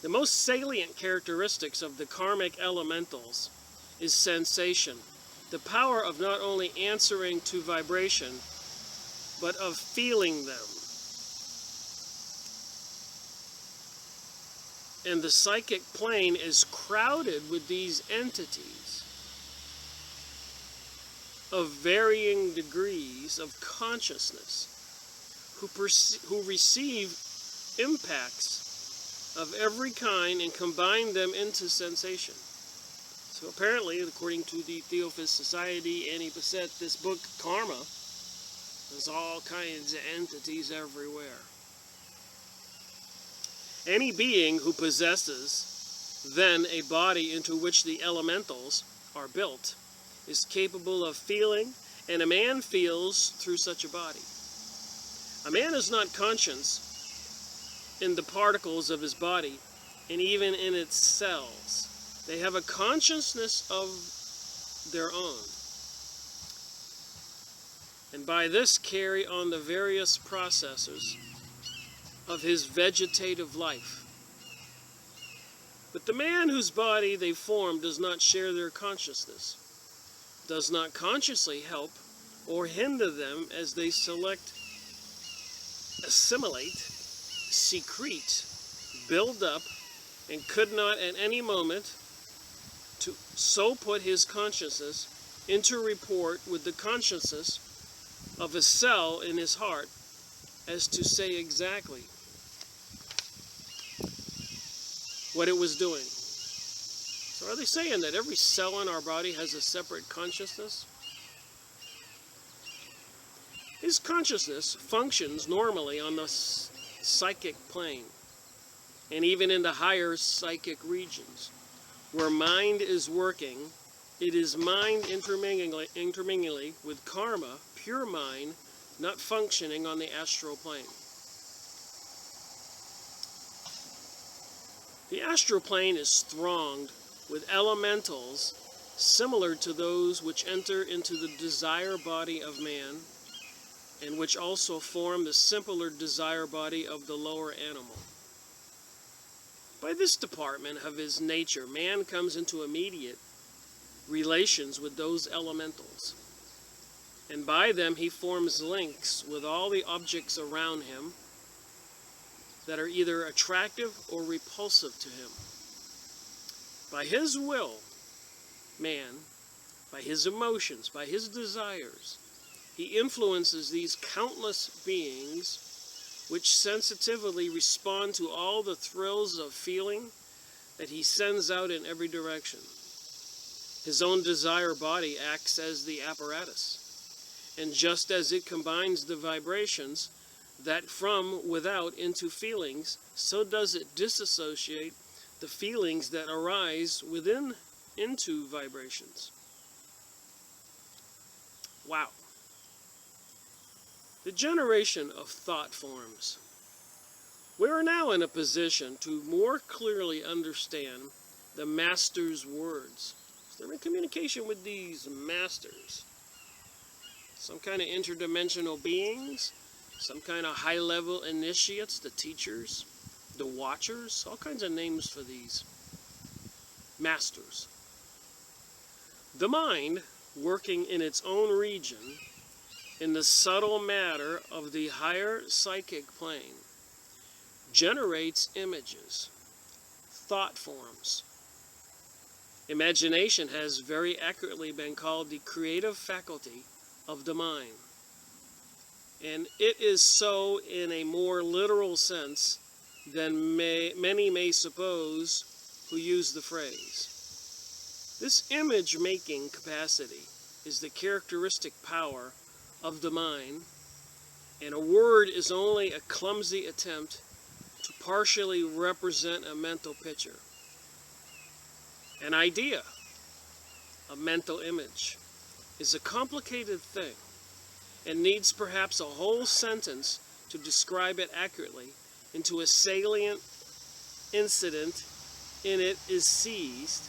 The most salient characteristics of the karmic elementals is sensation, the power of not only answering to vibration, but of feeling them. And the psychic plane is crowded with these entities of varying degrees of consciousness who receive impacts of every kind and combine them into sensation. So apparently, according to the Theosophist Society, Annie Besant, this book, Karma, there's all kinds of entities everywhere. Any being who possesses then a body into which the elementals are built is capable of feeling, and a man feels through such a body. A man is not conscious in the particles of his body, and even in its cells. They have a consciousness of their own, and by this carry on the various processes of his vegetative life. But the man whose body they form does not share their consciousness, does not consciously help or hinder them as they select, assimilate, secrete, build up, and could not at any moment to so put his consciousness into rapport with the consciousness of a cell in his heart as to say exactly what it was doing. So are they saying that every cell in our body has a separate consciousness? His consciousness functions normally on the psychic plane, and even in the higher psychic regions, where mind is working. It is mind intermingling with karma, pure mind, not functioning on the astral plane. The astral plane is thronged with elementals similar to those which enter into the desire body of man, and which also form the simpler desire body of the lower animal. By this department of his nature, man comes into immediate relations with those elementals, and by them he forms links with all the objects around him, that are either attractive or repulsive to him. By his will, man, by his emotions, by his desires, he influences these countless beings which sensitively respond to all the thrills of feeling that he sends out in every direction. His own desire body acts as the apparatus, and just as it combines the vibrations that from without into feelings, so does it disassociate the feelings that arise within into vibrations. Wow. The generation of thought forms. We are now in a position to more clearly understand the Master's words. They're in communication with these masters. Some kind of interdimensional beings, some kind of high-level initiates, the teachers, the watchers, all kinds of names for these masters. The mind, working in its own region, in the subtle matter of the higher psychic plane, generates images, thought forms. Imagination has very accurately been called the creative faculty of the mind. And it is so in a more literal sense than many may suppose who use the phrase. This image-making capacity is the characteristic power of the mind, and a word is only a clumsy attempt to partially represent a mental picture. An idea, a mental image, is a complicated thing and needs perhaps a whole sentence to describe it accurately into a salient incident in it is seized,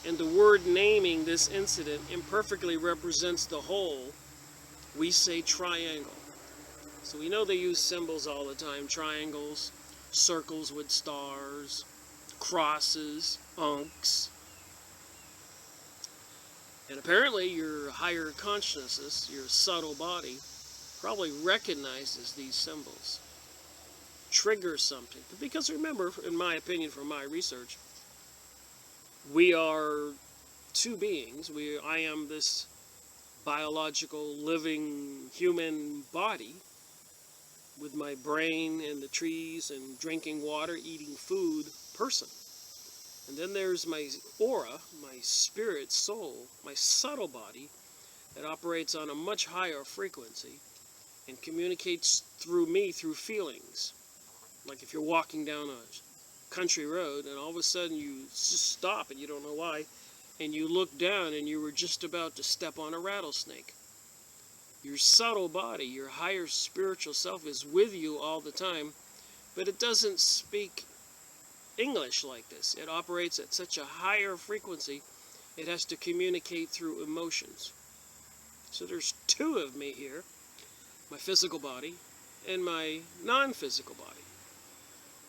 and the word naming this incident imperfectly represents the whole. We say triangle. So we know they use symbols all the time. Triangles, circles with stars, crosses, unks. And apparently your higher consciousness, your subtle body, probably recognizes these symbols. Triggers something. Because remember, in my opinion, from my research, we are two beings. I am this biological, living human body with my brain and the trees and drinking water, eating food person. And then there's my aura, my spirit, soul, my subtle body that operates on a much higher frequency and communicates through me through feelings. Like if you're walking down a country road and all of a sudden you just stop and you don't know why, and you look down and you were just about to step on a rattlesnake. Your subtle body, your higher spiritual self is with you all the time, but it doesn't speak English like this. It operates at such a higher frequency, it has to communicate through emotions. So there's two of me here, my physical body and my non-physical body.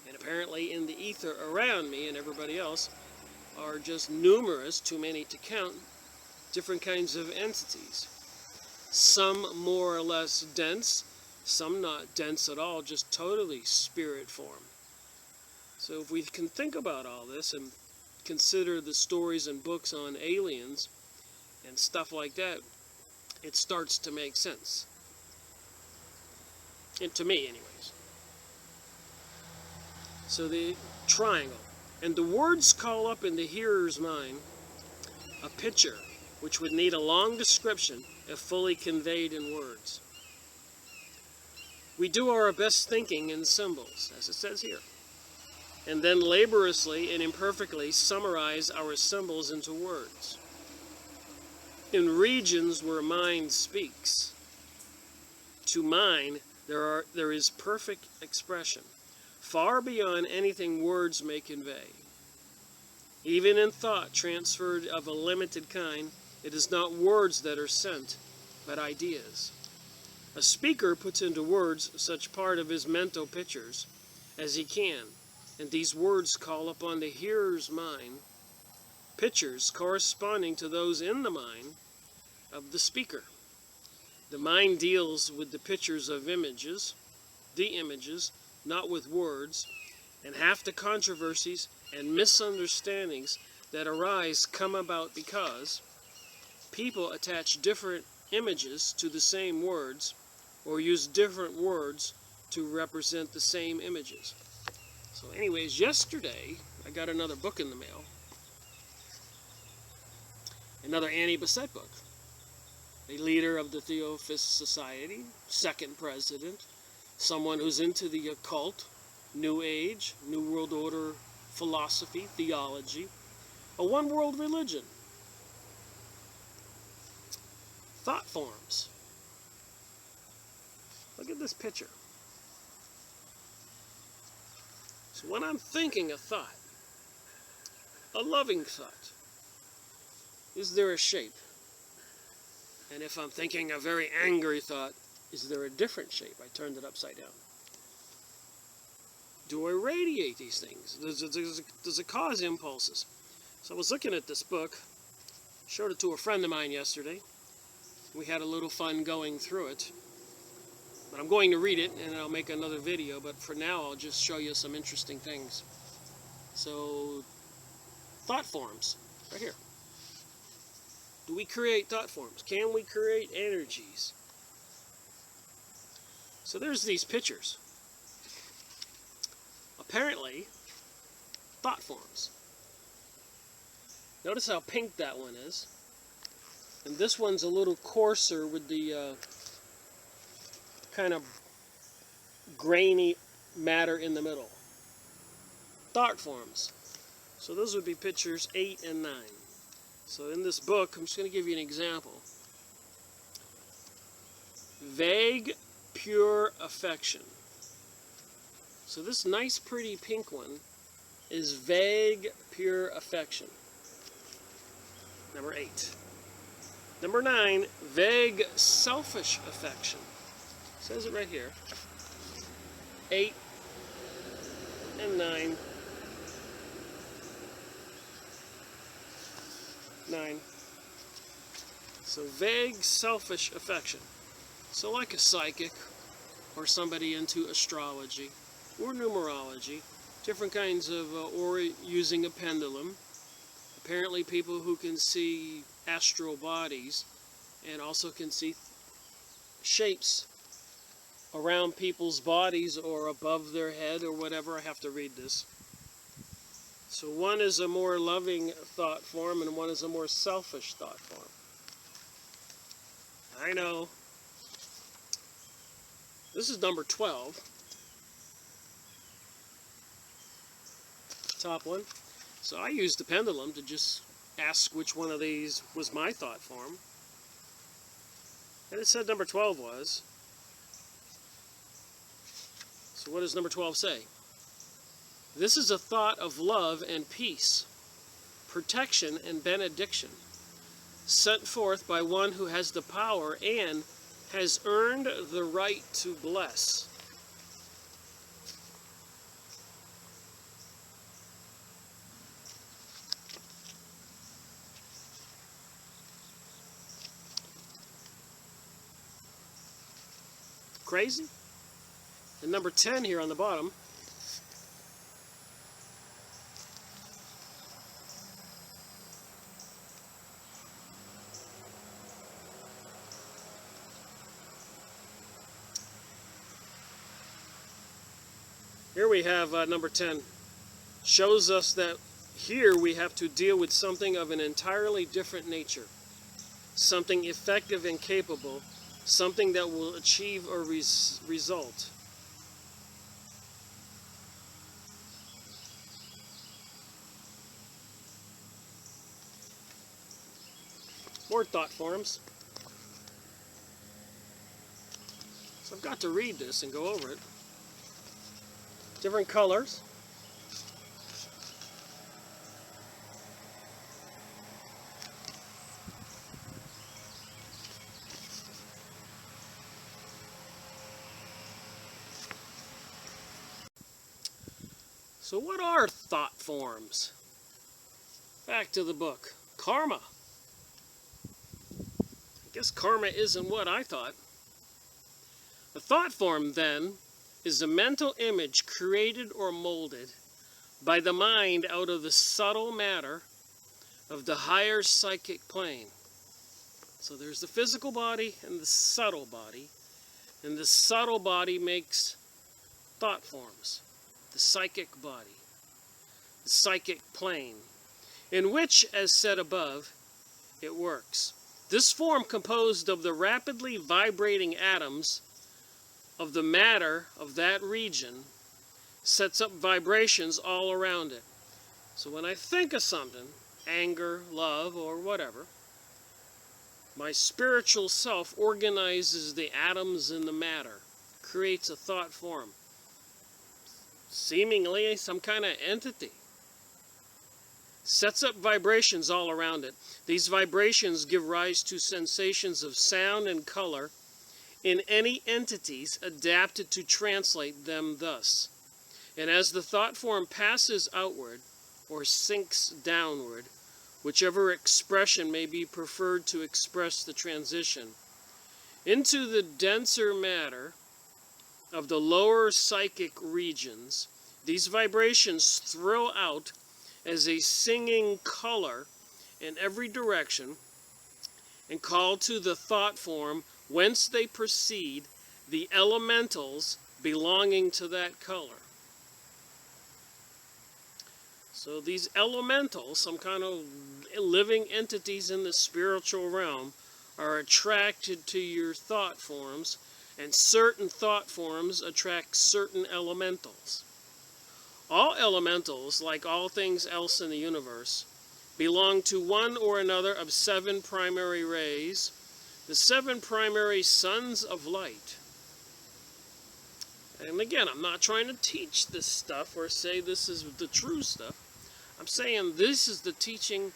And apparently in the ether around me and everybody else are just numerous, too many to count, different kinds of entities. Some more or less dense, some not dense at all, just totally spirit form. So if we can think about all this and consider the stories and books on aliens and stuff like that, it starts to make sense. And to me, anyways. So the triangle. And the words call up in the hearer's mind a picture which would need a long description if fully conveyed in words. We do our best thinking in symbols, as it says here, and then laboriously and imperfectly summarize our symbols into words. In regions where mind speaks, to mind there is perfect expression, far beyond anything words may convey. Even in thought transferred of a limited kind, it is not words that are sent, but ideas. A speaker puts into words such part of his mental pictures as he can, and these words call upon the hearer's mind pictures corresponding to those in the mind of the speaker. The mind deals with the pictures of images, the images not with words, and half the controversies and misunderstandings that arise come about because people attach different images to the same words or use different words to represent the same images. So anyways, yesterday I got another book in the mail. Another Annie Besant book. A leader of the Theosophist Society, second president, someone who's into the occult, New Age, New World Order philosophy, theology, a one-world religion. Thought forms. Look at this picture. So when I'm thinking a thought, a loving thought, is there a shape? And if I'm thinking a very angry thought, is there a different shape? I turned it upside down. Do I radiate these things? Does it cause impulses? So I was looking at this book, showed it to a friend of mine yesterday. We had a little fun going through it. But I'm going to read it and I'll make another video, but for now I'll just show you some interesting things. So, thought forms, right here. Do we create thought forms? Can we create energies? So there's these pictures. Apparently, thought forms. Notice how pink that one is. And this one's a little coarser with the kind of grainy matter in the middle. Thought forms. So those would be pictures 8 and 9. So in this book, I'm just going to give you an example. Vague, pure affection. So this nice, pretty pink one is vague, pure affection. Number 8. Number 9, vague, selfish affection. It says it right here. 8 and 9. 9. So vague, selfish affection. So like a psychic or somebody into astrology or numerology, different kinds of, or using a pendulum. Apparently people who can see astral bodies and also can see shapes around people's bodies or above their head or whatever. I have to read this. So one is a more loving thought form and one is a more selfish thought form. I know. This is number 12. Top one. So I used the pendulum to just ask which one of these was my thought form. And it said number 12 was. So what does number 12 say? This is a thought of love and peace, protection and benediction, sent forth by one who has the power and has earned the right to bless. Crazy? And number 10 here on the bottom. Here we have number 10. Shows us that here we have to deal with something of an entirely different nature. Something effective and capable. Something that will achieve a result. More thought forms. So I've got to read this and go over it. Different colors. So what are thought forms? Back to the book. Karma. I guess karma isn't what I thought. A thought form, then, is a mental image created or molded by the mind out of the subtle matter of the higher psychic plane. So there's the physical body and the subtle body. And the subtle body makes thought forms. The psychic body, the psychic plane, in which, as said above, it works. This form, composed of the rapidly vibrating atoms of the matter of that region, sets up vibrations all around it. So when I think of something, anger, love, or whatever, my spiritual self organizes the atoms in the matter, creates a thought form, seemingly some kind of entity, sets up vibrations all around it. These vibrations give rise to sensations of sound and color in any entities adapted to translate them thus. And as the thought form passes outward or sinks downward, whichever expression may be preferred to express the transition, into the denser matter of the lower psychic regions, these vibrations thrill out as a singing color in every direction and call to the thought form whence they proceed the elementals belonging to that color. So these elementals, some kind of living entities in the spiritual realm, are attracted to your thought forms, and certain thought forms attract certain elementals. All elementals, like all things else in the universe, belong to one or another of 7 primary rays, the 7 primary sons of light. And again, I'm not trying to teach this stuff or say this is the true stuff. I'm saying this is the teaching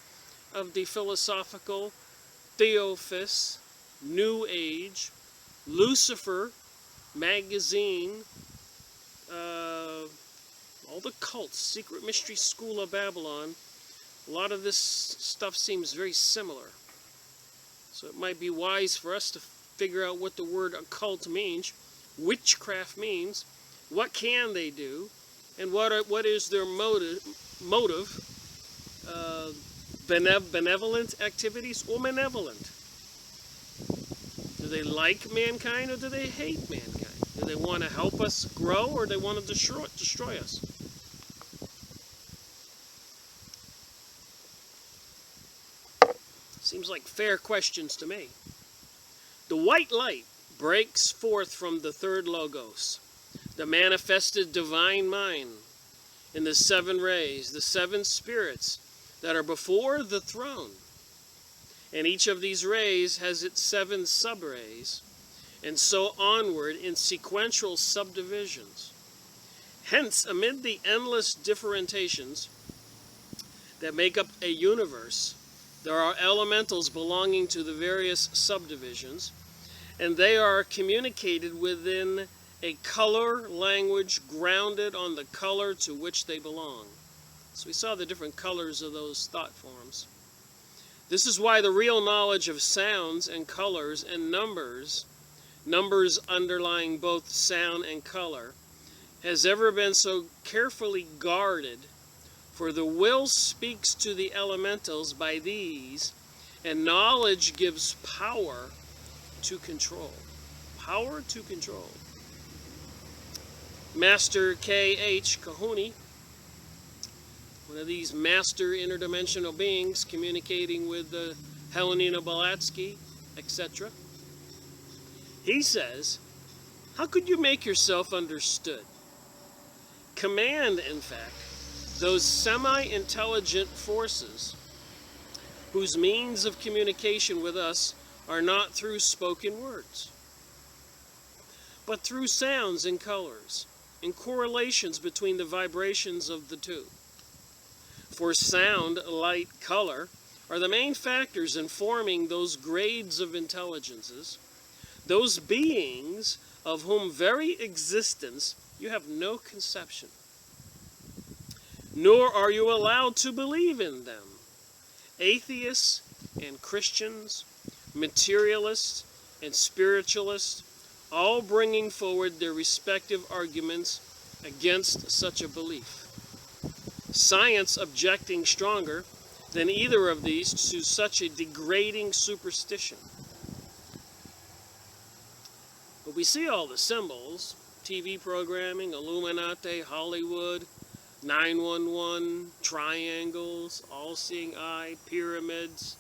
of the philosophical Theosophists, New Age, Lucifer, magazine, all the cults, Secret Mystery School of Babylon. A lot of this stuff seems very similar. So it might be wise for us to figure out what the word occult means, witchcraft means, what can they do, and what is their motive, benevolent activities or malevolent. Do they like mankind or do they hate mankind? Do they want to help us grow or do they want to destroy us? Seems like fair questions to me. The white light breaks forth from the third logos, the manifested divine mind, in the 7 rays, the 7 spirits that are before the throne. And each of these rays has its 7 sub-rays, and so onward in sequential subdivisions. Hence, amid the endless differentiations that make up a universe, there are elementals belonging to the various subdivisions, and they are communicated within a color language grounded on the color to which they belong. So we saw the different colors of those thought forms. This is why the real knowledge of sounds and colors and numbers underlying both sound and color, has ever been so carefully guarded, for the will speaks to the elementals by these, and knowledge gives power to control. Power to control. Master K.H. Kahuni, one of these master interdimensional beings communicating with Helena Blavatsky, etc. He says, how could you make yourself understood? Command, in fact, those semi-intelligent forces whose means of communication with us are not through spoken words, but through sounds and colors, and correlations between the vibrations of the two. For sound, light, color are the main factors in forming those grades of intelligences, those beings of whom very existence you have no conception, nor are you allowed to believe in them. Atheists and Christians, materialists and spiritualists, all bringing forward their respective arguments against such a belief. Science objecting stronger than either of these to such a degrading superstition. But we see all the symbols, TV programming, Illuminati, Hollywood, 911, triangles, all-seeing eye, pyramids,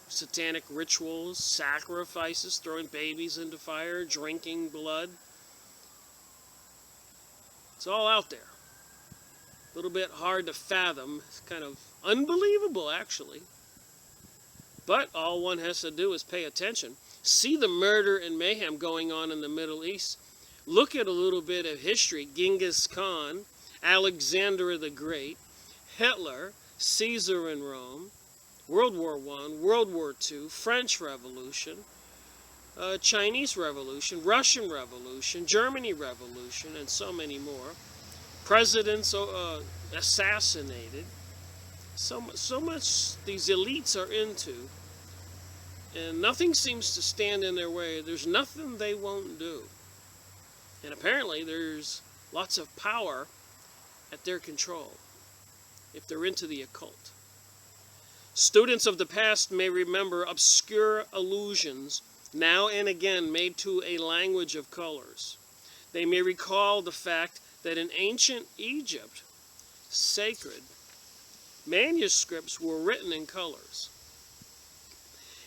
satanic rituals, sacrifices, throwing babies into fire, drinking blood. It's all out there. A little bit hard to fathom. It's kind of unbelievable, actually. But all one has to do is pay attention. See the murder and mayhem going on in the Middle East. Look at a little bit of history. Genghis Khan, Alexander the Great, Hitler, Caesar in Rome, World War I, World War II, French Revolution, Chinese Revolution, Russian Revolution, Germany Revolution, and so many more. Presidents assassinated. So much these elites are into, and nothing seems to stand in their way. There's nothing they won't do. And apparently there's lots of power at their control if they're into the occult. Students of the past may remember obscure allusions now and again made to a language of colors. They may recall the fact that in ancient Egypt, sacred manuscripts were written in colors,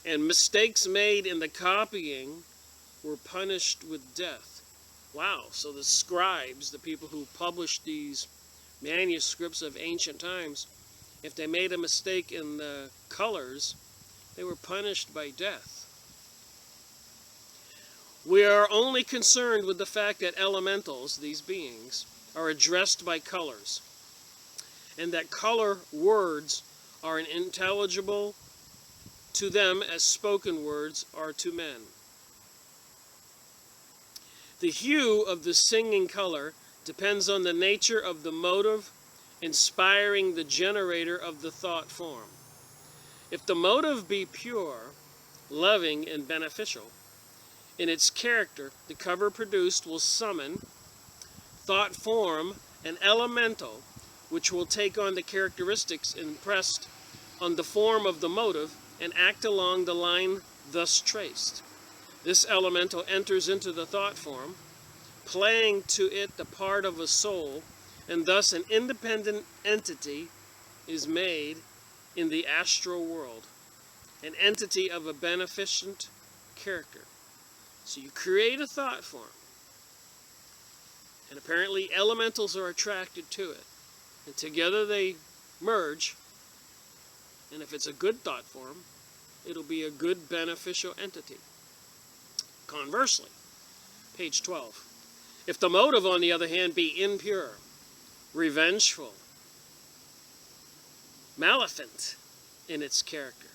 and mistakes made in the copying were punished with death. Wow, so the scribes, the people who published these manuscripts of ancient times, if they made a mistake in the colors, they were punished by death. We are only concerned with the fact that elementals, these beings, are addressed by colors, and that color words are unintelligible to them as spoken words are to men. The hue of the singing color depends on the nature of the motive inspiring the generator of the thought form. If the motive be pure, loving, and beneficial in its character, the cover produced will summon, thought form, an elemental which will take on the characteristics impressed on the form of the motive and act along the line thus traced. This elemental enters into the thought form, playing to it the part of a soul, and thus an independent entity is made in the astral world, an entity of a beneficent character. So you create a thought form, and apparently elementals are attracted to it, and together they merge, and if it's a good thought form, it'll be a good beneficial entity. Conversely, page 12. If the motive, on the other hand, be impure, revengeful, maleficent in its character,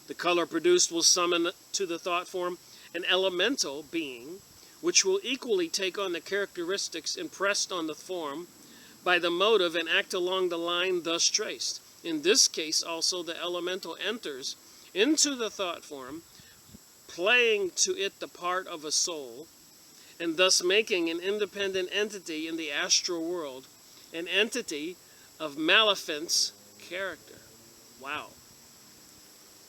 the color produced will summon to the thought form an elemental being which will equally take on the characteristics impressed on the form by the motive and act along the line thus traced. In this case also the elemental enters into the thought form, playing to it the part of a soul, and thus making an independent entity in the astral world, an entity of maleficence character. Wow.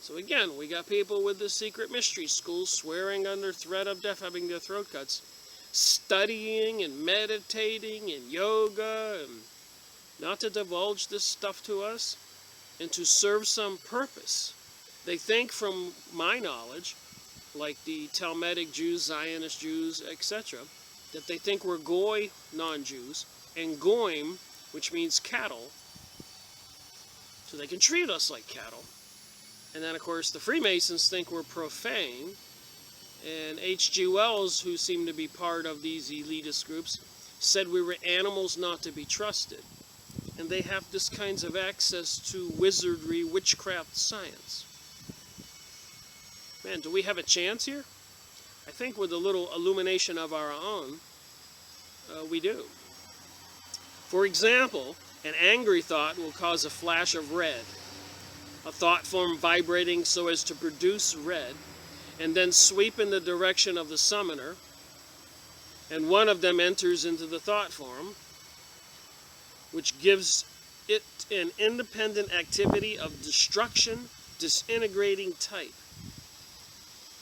So again, we got people with the secret mystery schools swearing under threat of death, having their throat cuts, studying and meditating and yoga, and not to divulge this stuff to us, and to serve some purpose. They think, from my knowledge, like the Talmudic Jews, Zionist Jews, etc., that they think we're goy non-Jews, and goyim, which means cattle, so they can treat us like cattle. And then, of course, the Freemasons think we're profane, and H.G. Wells, who seemed to be part of these elitist groups, said we were animals not to be trusted. And they have this kinds of access to wizardry, witchcraft, science. Man, do we have a chance here? I think with a little illumination of our own, we do. For example, an angry thought will cause a flash of red. A thought form vibrating so as to produce red and then sweep in the direction of the summoner, and one of them enters into the thought form, which gives it an independent activity of destruction, disintegrating type.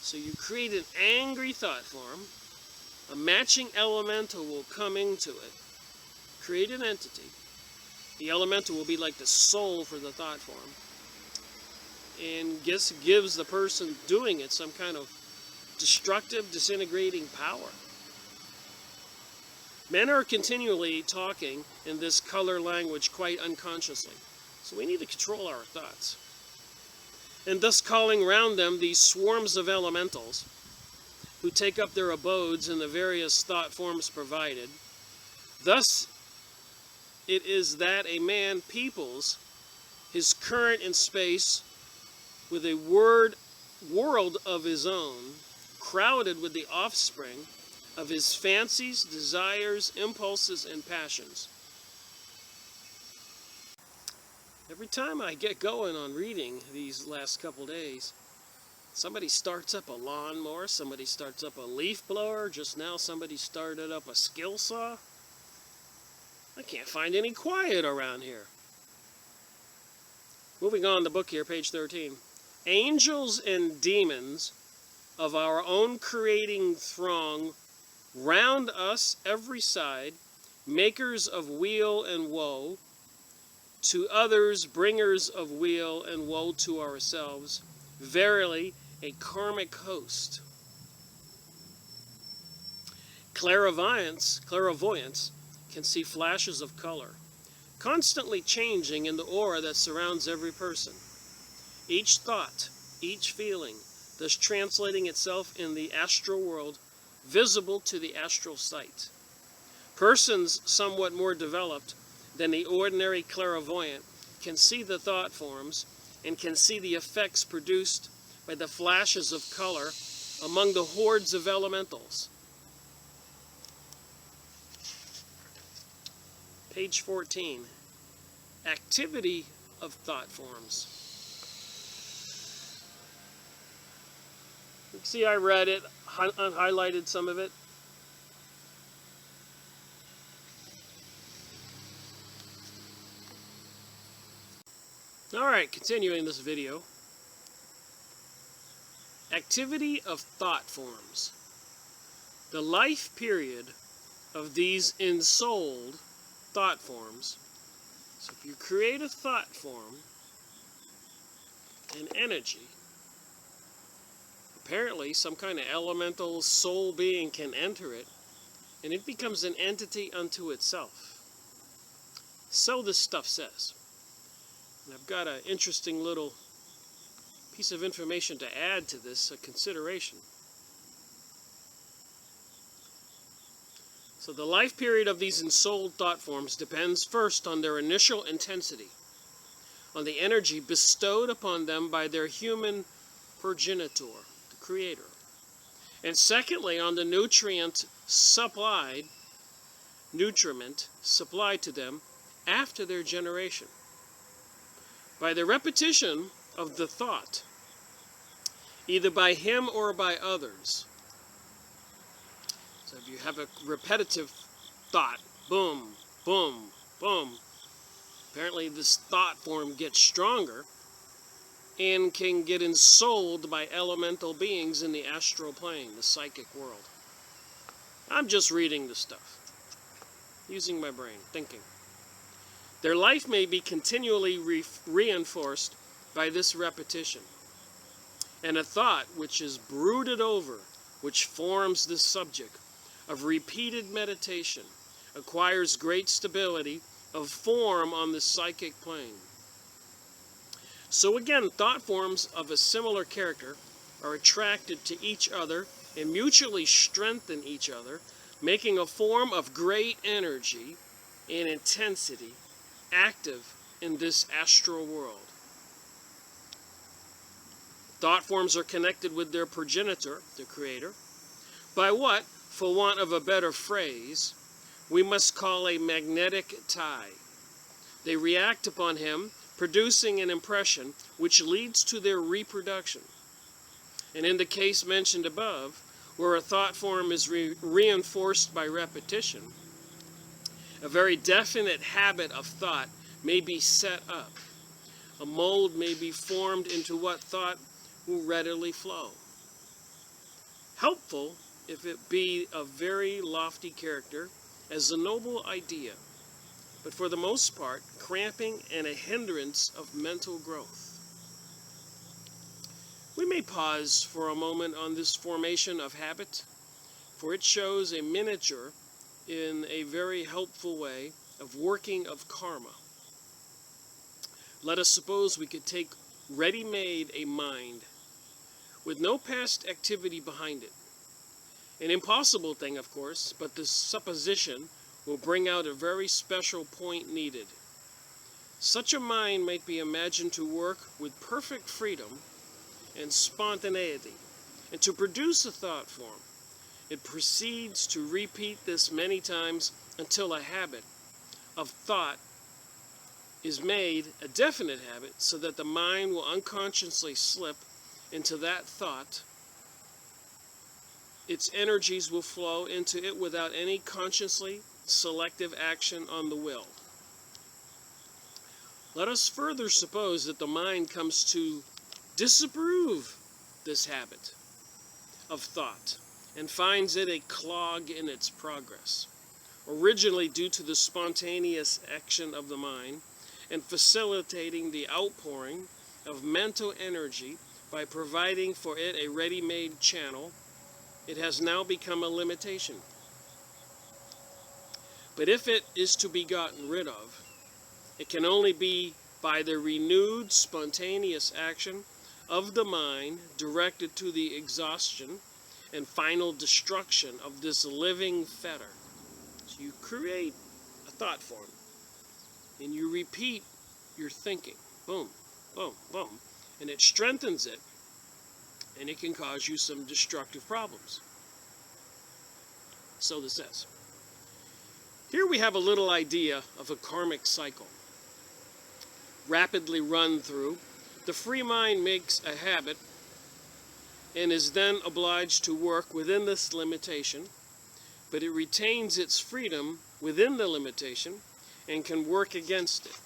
So you create an angry thought form, a matching elemental will come into it, create an entity. The elemental will be like the soul for the thought form, and gives the person doing it some kind of destructive, disintegrating power. Men are continually talking in this color language quite unconsciously, so we need to control our thoughts. And thus calling round them these swarms of elementals who take up their abodes in the various thought forms provided. Thus it is that a man peoples his current in space with a world of his own, crowded with the offspring of his fancies, desires, impulses, and passions. Every time I get going on reading these last couple days, somebody starts up a lawnmower, somebody starts up a leaf blower, just now somebody started up a skill saw. I can't find any quiet around here. Moving on the book here, page 13. Angels and demons of our own creating throng round us every side, makers of weal and woe, to others bringers of weal and woe to ourselves, verily a karmic host. Clairvoyants can see flashes of color, constantly changing in the aura that surrounds every person. Each thought, each feeling, thus translating itself in the astral world, visible to the astral sight. Persons somewhat more developed than the ordinary clairvoyant can see the thought forms and can see the effects produced by the flashes of color among the hordes of elementals. Page 14. Activity of thought forms. You can see I read it, highlighted some of it. Alright, continuing this video. Activity of thought forms. The life period of these ensouled thought forms. So if you create a thought form, an energy, apparently some kind of elemental soul being can enter it, and it becomes an entity unto itself. So this stuff says. And I've got an interesting little piece of information to add to this consideration. So the life period of these ensouled thought forms depends first on their initial intensity, on the energy bestowed upon them by their human progenitor, the Creator. And secondly, on the nutriment supplied to them after their generation. By the repetition of the thought, either by him or by others. So if you have a repetitive thought, boom, boom, boom, apparently this thought form gets stronger and can get ensouled by elemental beings in the astral plane, the psychic world. I'm just reading the stuff, using my brain, thinking. Their life may be continually reinforced by this repetition. And a thought which is brooded over, which forms the subject of repeated meditation, acquires great stability of form on the psychic plane. So again, thought forms of a similar character are attracted to each other and mutually strengthen each other, making a form of great energy and intensity active in this astral world. Thought forms are connected with their progenitor, the Creator, by what, for want of a better phrase, we must call a magnetic tie. They react upon him, producing an impression which leads to their reproduction. And in the case mentioned above, where a thought form is reinforced by repetition, a very definite habit of thought may be set up. A mold may be formed into what thought will readily flow. Helpful if it be of very lofty character, as a noble idea, but for the most part, cramping and a hindrance of mental growth. We may pause for a moment on this formation of habit, for it shows a miniature in a very helpful way of working of karma. Let us suppose we could take ready-made a mind with no past activity behind it. An impossible thing, of course, but this supposition will bring out a very special point needed. Such a mind might be imagined to work with perfect freedom and spontaneity, and to produce a thought form. It proceeds to repeat this many times until a habit of thought is made a definite habit, so that the mind will unconsciously slip into that thought. Its energies will flow into it without any consciously selective action on the will. Let us further suppose that the mind comes to disapprove this habit of thought and finds it a clog in its progress, originally due to the spontaneous action of the mind and facilitating the outpouring of mental energy by providing for it a ready-made channel. It has now become a limitation. But if it is to be gotten rid of, it can only be by the renewed spontaneous action of the mind directed to the exhaustion and final destruction of this living fetter. So you create a thought form and you repeat your thinking. Boom, boom, boom. And it strengthens it, and it can cause you some destructive problems. So this says. Here we have a little idea of a karmic cycle. Rapidly run through, the free mind makes a habit and is then obliged to work within this limitation, but it retains its freedom within the limitation and can work against it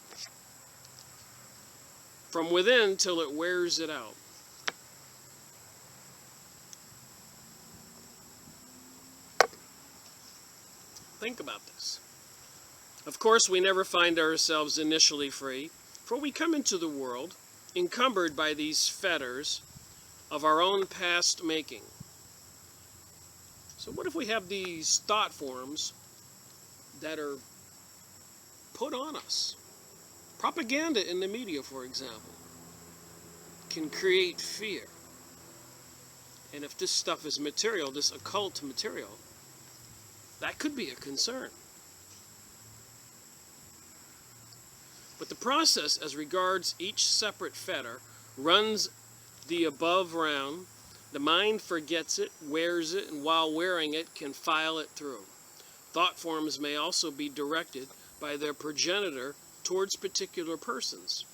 from within till it wears it out. Think about this. Of course, we never find ourselves initially free, for we come into the world encumbered by these fetters of our own past making. So what if we have these thought forms that are put on us? Propaganda in the media, for example, can create fear. And if this stuff is material, this occult material, that could be a concern. But the process as regards each separate fetter runs the above round. The mind forgets it, wears it, and while wearing it can file it through. Thought forms may also be directed by their progenitor towards particular persons,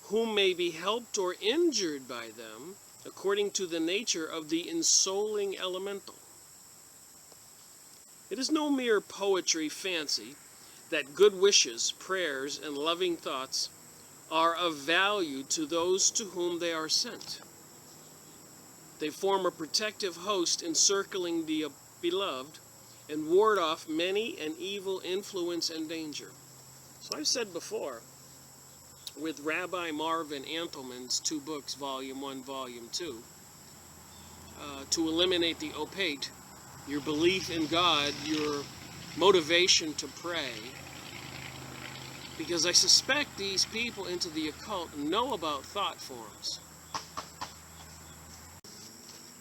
whom may be helped or injured by them according to the nature of the ensouling elemental. It is no mere poetry fancy that good wishes, prayers, and loving thoughts are of value to those to whom they are sent. They form a protective host encircling the beloved and ward off many an evil influence and danger. So I've said before, with Rabbi Marvin Antleman's 2 books, Volume 1, Volume 2, to eliminate the opaque, your belief in God, your motivation to pray, because I suspect these people into the occult know about thought forms.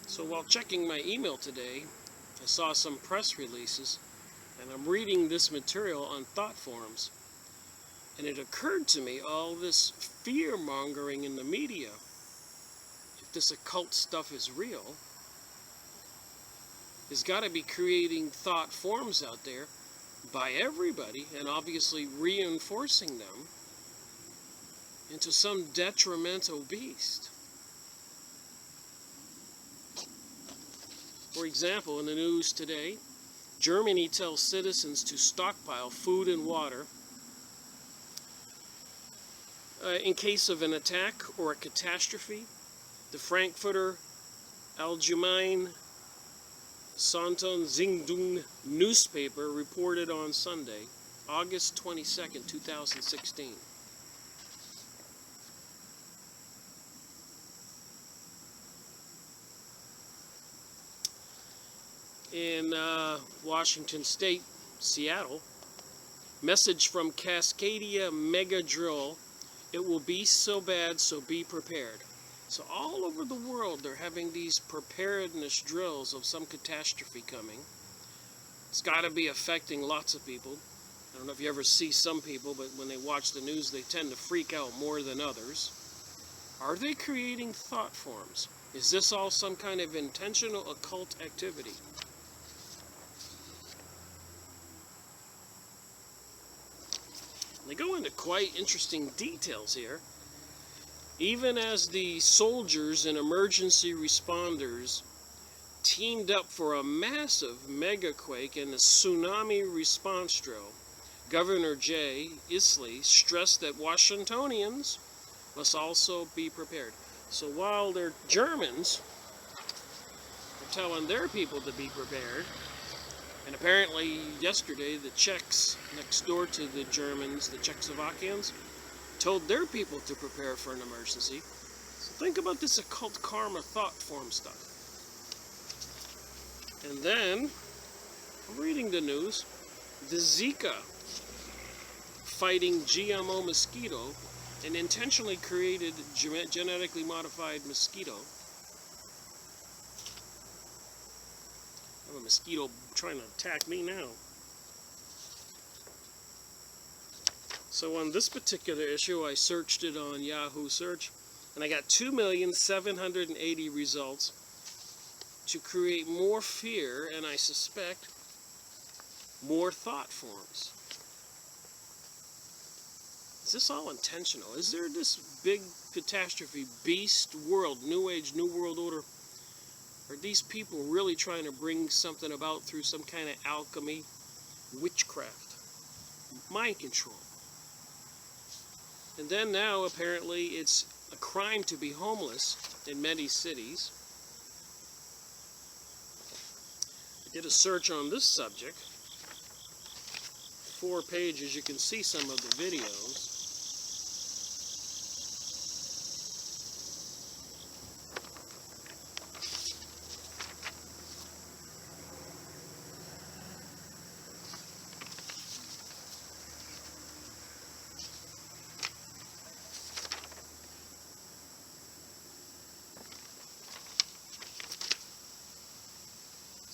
So while checking my email today, I saw some press releases, and I'm reading this material on thought forms. And it occurred to me, all this fear-mongering in the media, if this occult stuff is real, has got to be creating thought forms out there by everybody, and obviously reinforcing them into some detrimental beast. For example, in the news today, Germany tells citizens to stockpile food and water in case of an attack or a catastrophe. The Frankfurter Allgemeine Zeitung newspaper reported on Sunday, August 22nd, 2016. In Washington State, Seattle, message from Cascadia Mega Drill, it will be so bad, so be prepared. So all over the world, they're having these preparedness drills of some catastrophe coming. It's got to be affecting lots of people. I don't know if you ever see some people, but when they watch the news, they tend to freak out more than others. Are they creating thought forms? Is this all some kind of intentional occult activity? They go into quite interesting details here. Even as the soldiers and emergency responders teamed up for a massive megaquake and a tsunami response drill, Governor Jay Inslee stressed that Washingtonians must also be prepared. So while they're Germans, they're telling their people to be prepared. And apparently yesterday the Czechs next door to the Germans, the Czechoslovakians, told their people to prepare for an emergency. So think about this occult karma thought form stuff. And then, I'm reading the news, the Zika fighting GMO mosquito, an intentionally created genetically modified mosquito. I have a mosquito trying to attack me now. So on this particular issue, I searched it on Yahoo Search, and I got 2,780 results to create more fear, and I suspect more thought forms. Is this all intentional? Is there this big catastrophe, beast world, New Age, New World Order? Are these people really trying to bring something about through some kind of alchemy, witchcraft, mind control? And then now, apparently, it's a crime to be homeless in many cities. I did a search on this subject. 4 pages, you can see some of the videos.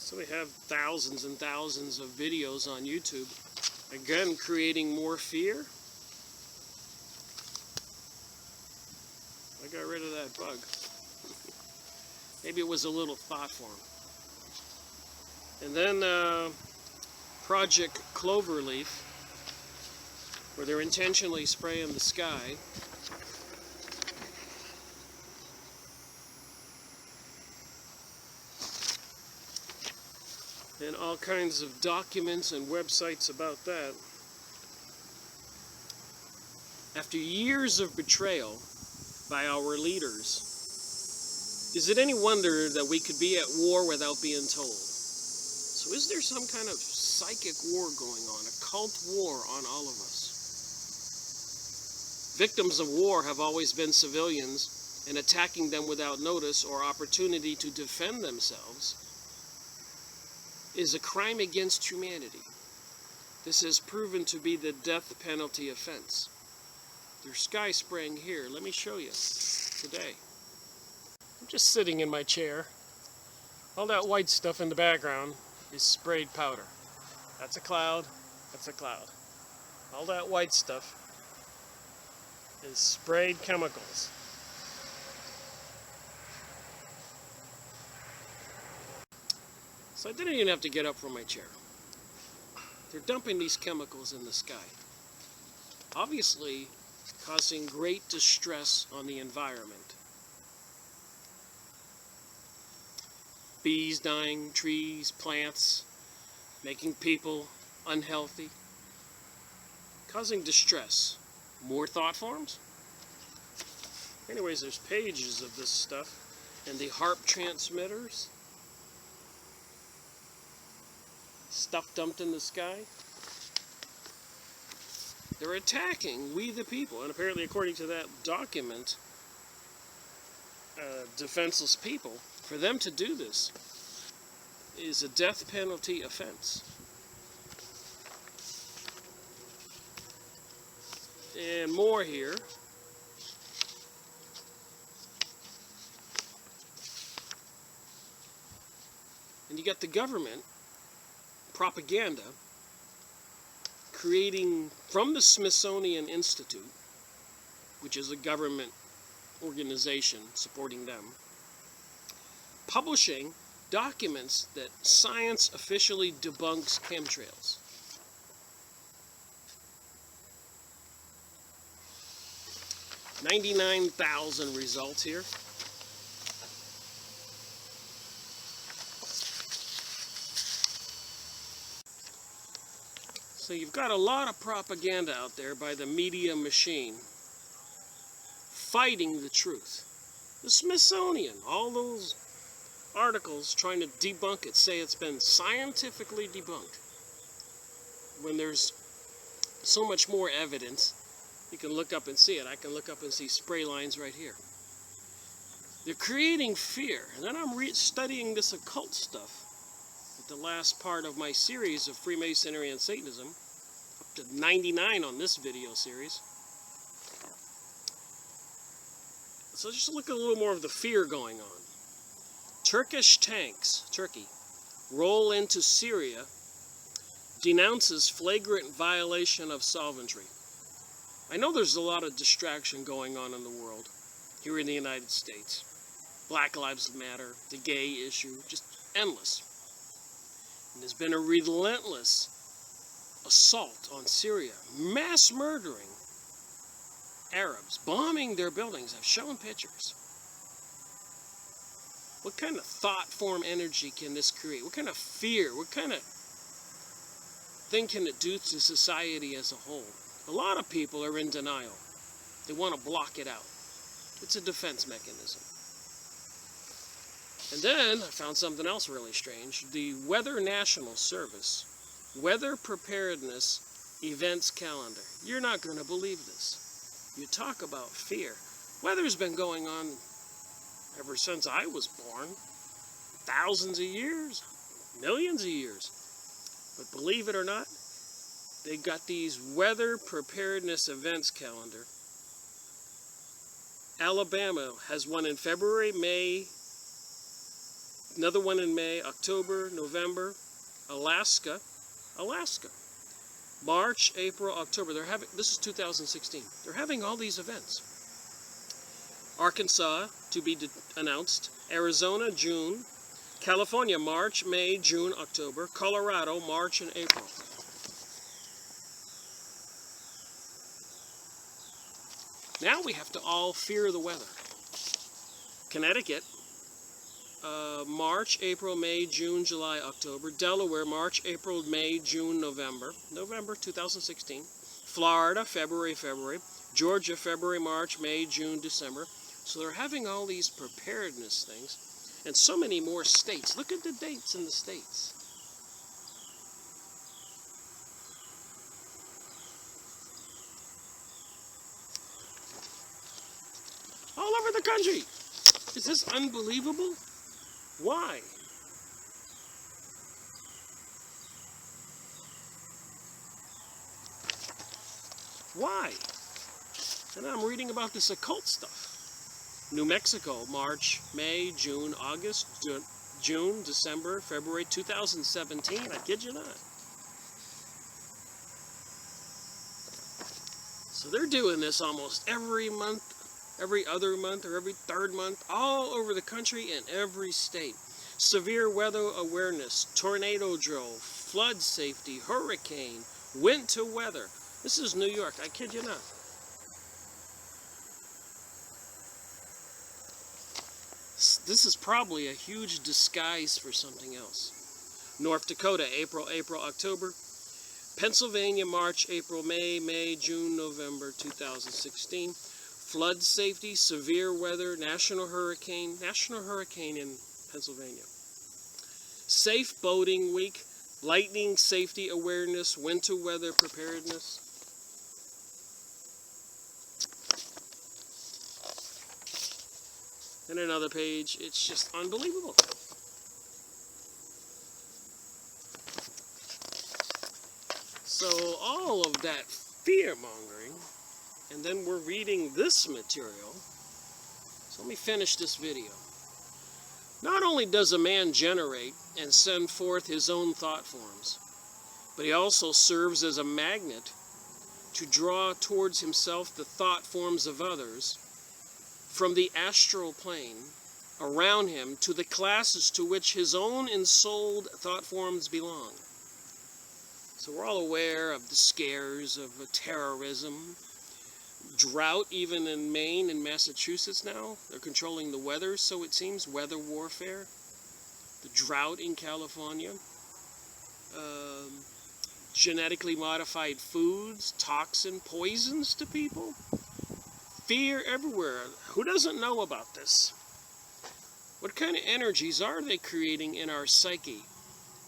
So we have thousands and thousands of videos on YouTube, again creating more fear. I got rid of that bug. Maybe it was a little thought form. And then Project Cloverleaf, where they're intentionally spraying the sky. And all kinds of documents and websites about that. After years of betrayal by our leaders, is it any wonder that we could be at war without being told? So is there some kind of psychic war going on, a cult war on all of us? Victims of war have always been civilians, and attacking them without notice or opportunity to defend themselves is a crime against humanity. This has proven to be the death penalty offense. There's sky spraying here. Let me show you today. I'm just sitting in my chair. All that white stuff in the background is sprayed powder. That's a cloud. That's a cloud. All that white stuff is sprayed chemicals. So I didn't even have to get up from my chair. They're dumping these chemicals in the sky, obviously causing great distress on the environment. bees dying, trees, plants, making people unhealthy, causing distress. More thought forms? Anyways, there's pages of this stuff. And the HARP transmitters. Stuff dumped in the sky. They're attacking we the people. And apparently, according to that document, defenseless people, for them to do this is a death penalty offense. And more here. And you got the government propaganda creating from the Smithsonian Institute, which is a government organization supporting them, publishing documents that science officially debunks chemtrails. $99,000 results here. So you've got a lot of propaganda out there by the media machine fighting the truth. The Smithsonian, all those articles trying to debunk it, say it's been scientifically debunked. When there's so much more evidence, you can look up and see it. I can look up and see spray lines right here. They're creating fear. And then I'm studying this occult stuff. The last part of my series of Freemasonry and Satanism, up to 99 on this video series. So just look at a little more of the fear going on. Turkish tanks, Turkey, roll into Syria, denounces flagrant violation of sovereignty. I know there's a lot of distraction going on in the world, here in the United States. Black Lives Matter, the gay issue, just endless. And there's been a relentless assault on Syria, mass murdering Arabs, bombing their buildings. I've shown pictures. What kind of thought form energy can this create? What kind of fear? What kind of thing can it do to society as a whole? A lot of people are in denial. They want to block it out. It's a defense mechanism. And then I found something else really strange. The Weather National Service Weather Preparedness Events Calendar. You're not going to believe this. You talk about fear. Weather's been going on ever since I was born. Thousands of years, millions of years. But believe it or not, they got these Weather Preparedness Events Calendar. Alabama has one in February, May, another one in May, October, November. Alaska, March, April, October. This is 2016. They're having all these events. Arkansas, to be announced. Arizona, June. California, March, May, June, October. Colorado, March and April. Now we have to all fear the weather. Connecticut, March, April, May, June, July, October. Delaware, March, April, May, June, November. November 2016. Florida, February. Georgia, February, March, May, June, December. So they're having all these preparedness things. And so many more states. Look at the dates in the states. All over the country. Is this unbelievable? Why? Why? And I'm reading about this occult stuff. New Mexico, March, May, June, August, June, December, February 2017. I kid you not. So they're doing this almost every month, every other month, or every third month, all over the country and every state. Severe weather awareness, tornado drill, flood safety, hurricane, winter weather. This is New York, I kid you not. this is probably a huge disguise for something else. North Dakota, April, October. Pennsylvania, March, April, May, June, November 2016. Flood safety, severe weather, national hurricane in Pennsylvania. Safe boating week, lightning safety awareness, winter weather preparedness. And another page, it's just unbelievable. So all of that fear-mongering, and then we're reading this material. So let me finish this video. Not only does a man generate and send forth his own thought forms, but he also serves as a magnet to draw towards himself the thought forms of others from the astral plane around him to the classes to which his own ensouled thought forms belong. So we're all aware of the scares of terrorism, drought even in Maine and Massachusetts now. They're controlling the weather, so it seems, weather warfare. The drought in California. Genetically modified foods, toxin, poisons to people. Fear everywhere. Who doesn't know about this? What kind of energies are they creating in our psyche,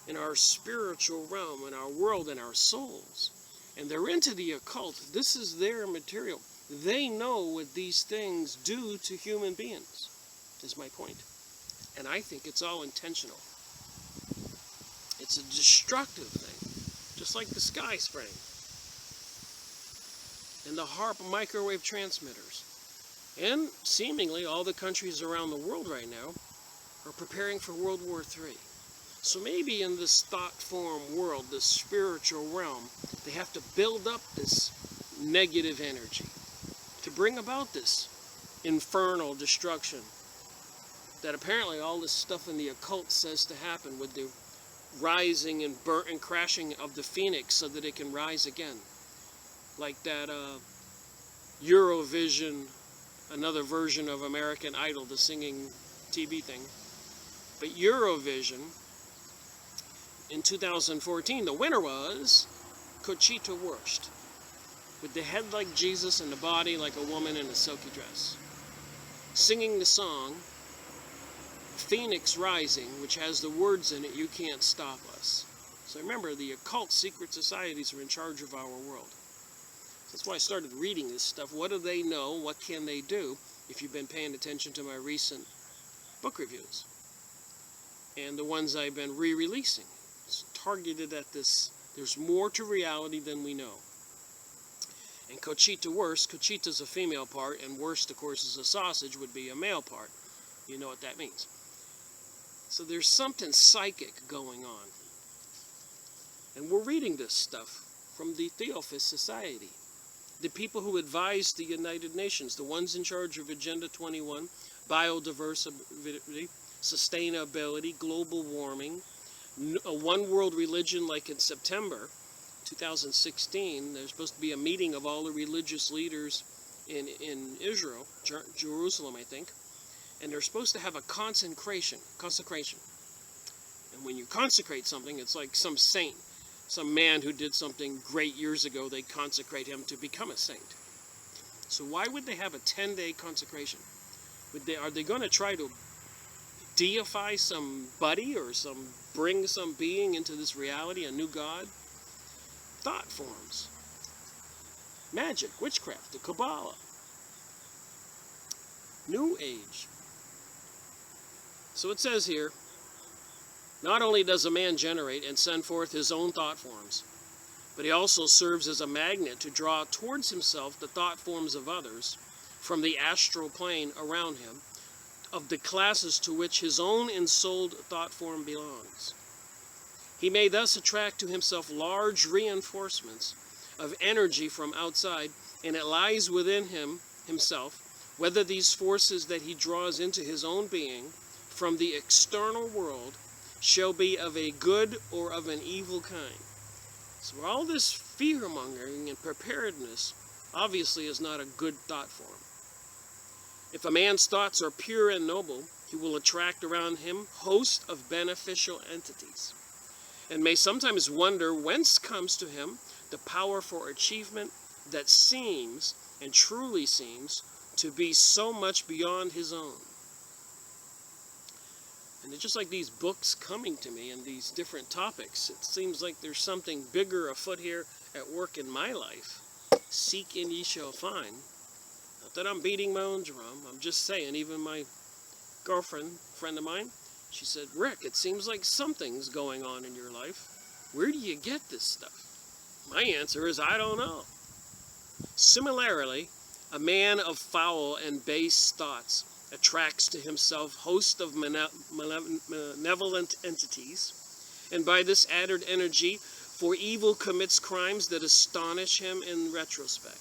in our spiritual realm, in our world, in our souls? And they're into the occult. This is their material. They know what these things do to human beings, is my point. And I think it's all intentional. It's a destructive thing, just like the sky spraying and the HARP microwave transmitters. And seemingly all the countries around the world right now are preparing for World War III. So maybe in this thought form world, this spiritual realm, they have to build up this negative energy to bring about this infernal destruction that apparently all this stuff in the occult says to happen with the rising and burnt and crashing of the phoenix so that it can rise again. Like that Eurovision, another version of American Idol, the singing TV thing. But Eurovision, in 2014, the winner was Conchita Wurst, with the head like Jesus and the body like a woman in a silky dress, singing the song Phoenix Rising, which has the words in it, "You can't stop us." So remember, the occult secret societies are in charge of our world. That's why I started reading this stuff. What do they know? What can they do? If you've been paying attention to my recent book reviews and the ones I've been re-releasing. It's targeted at this. There's more to reality than we know. And Conchita Wurst, Conchita's a female part, and Wurst, of course, is a sausage, would be a male part. You know what that means. So there's something psychic going on. And we're reading this stuff from the Theosophist Society. The people who advise the United Nations, the ones in charge of Agenda 21, biodiversity, sustainability, global warming, a one world religion. Like in September 2016, there's supposed to be a meeting of all the religious leaders in Israel, Jerusalem, I think, and they're supposed to have a consecration. And when you consecrate something, it's like some saint, some man who did something great years ago, they consecrate him to become a saint. So why would they have a 10-day consecration? Are they going to try to deify somebody or bring some being into this reality, a new god? Thought forms, magic, witchcraft, the Kabbalah, New Age. So it says here, not only does a man generate and send forth his own thought forms, but he also serves as a magnet to draw towards himself the thought forms of others from the astral plane around him, of the classes to which his own ensouled thought form belongs. He may thus attract to himself large reinforcements of energy from outside, and it lies within himself whether these forces that he draws into his own being from the external world shall be of a good or of an evil kind. So all this fear-mongering and preparedness obviously is not a good thought form. If a man's thoughts are pure and noble, He will attract around him hosts of beneficial entities, and may sometimes wonder whence comes to him the power for achievement that seems, and truly seems, to be so much beyond his own. And it's just like these books coming to me and these different topics, it seems like there's something bigger afoot here at work in my life. Seek and ye shall find. Not that I'm beating my own drum, I'm just saying, even my girlfriend, friend of mine, she said, Rick, it seems like something's going on in your life. Where do you get this stuff? My answer is, I don't know. Similarly, a man of foul and base thoughts attracts to himself hosts of malevolent entities, and by this added energy, for evil commits crimes that astonish him in retrospect.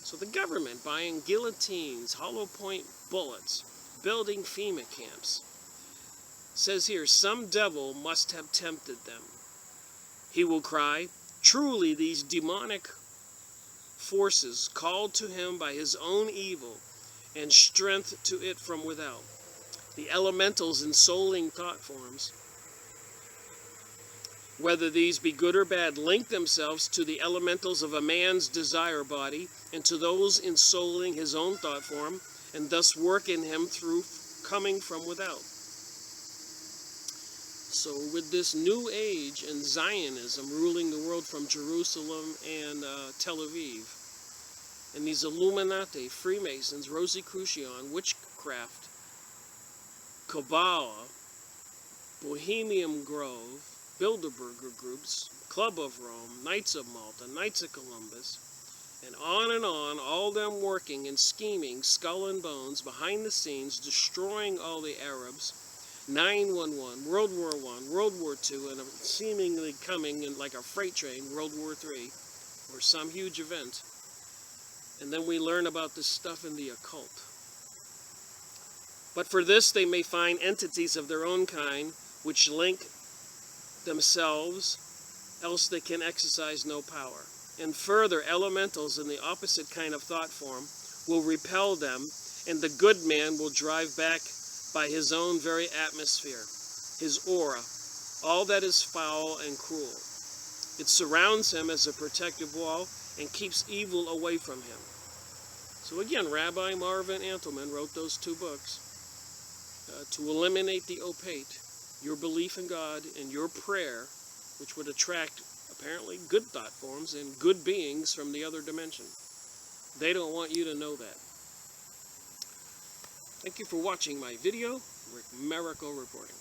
So the government buying guillotines, hollow point bullets, building FEMA camps, says here, some devil must have tempted them. He will cry, truly these demonic forces called to him by his own evil and strength to it from without. The elementals ensouling thought forms, whether these be good or bad, link themselves to the elementals of a man's desire body and to those ensouling his own thought form, and thus work in him through coming from without. So with this new age and Zionism ruling the world from Jerusalem and Tel Aviv, and these Illuminati, Freemasons, Rosicrucian, witchcraft, Kabbalah, Bohemian Grove, Bilderberger groups, Club of Rome, Knights of Malta, Knights of Columbus, and on, all them working and scheming, skull and bones, behind the scenes, destroying all the Arabs, 9/11, World War I, World War II, and seemingly coming in like a freight train, World War III, or some huge event. And then we learn about this stuff in the occult. But for this they may find entities of their own kind which link themselves, else they can exercise no power. And further, elementals in the opposite kind of thought form will repel them, and the good man will drive back by his own very atmosphere, his aura, all that is foul and cruel. It surrounds him as a protective wall and keeps evil away from him. So again, Rabbi Marvin Antelman wrote those two books to eliminate the opaque, your belief in God and your prayer, which would attract apparently good thought forms and good beings from the other dimension. They don't want you to know that. Thank you for watching my video. Rick Miracle reporting.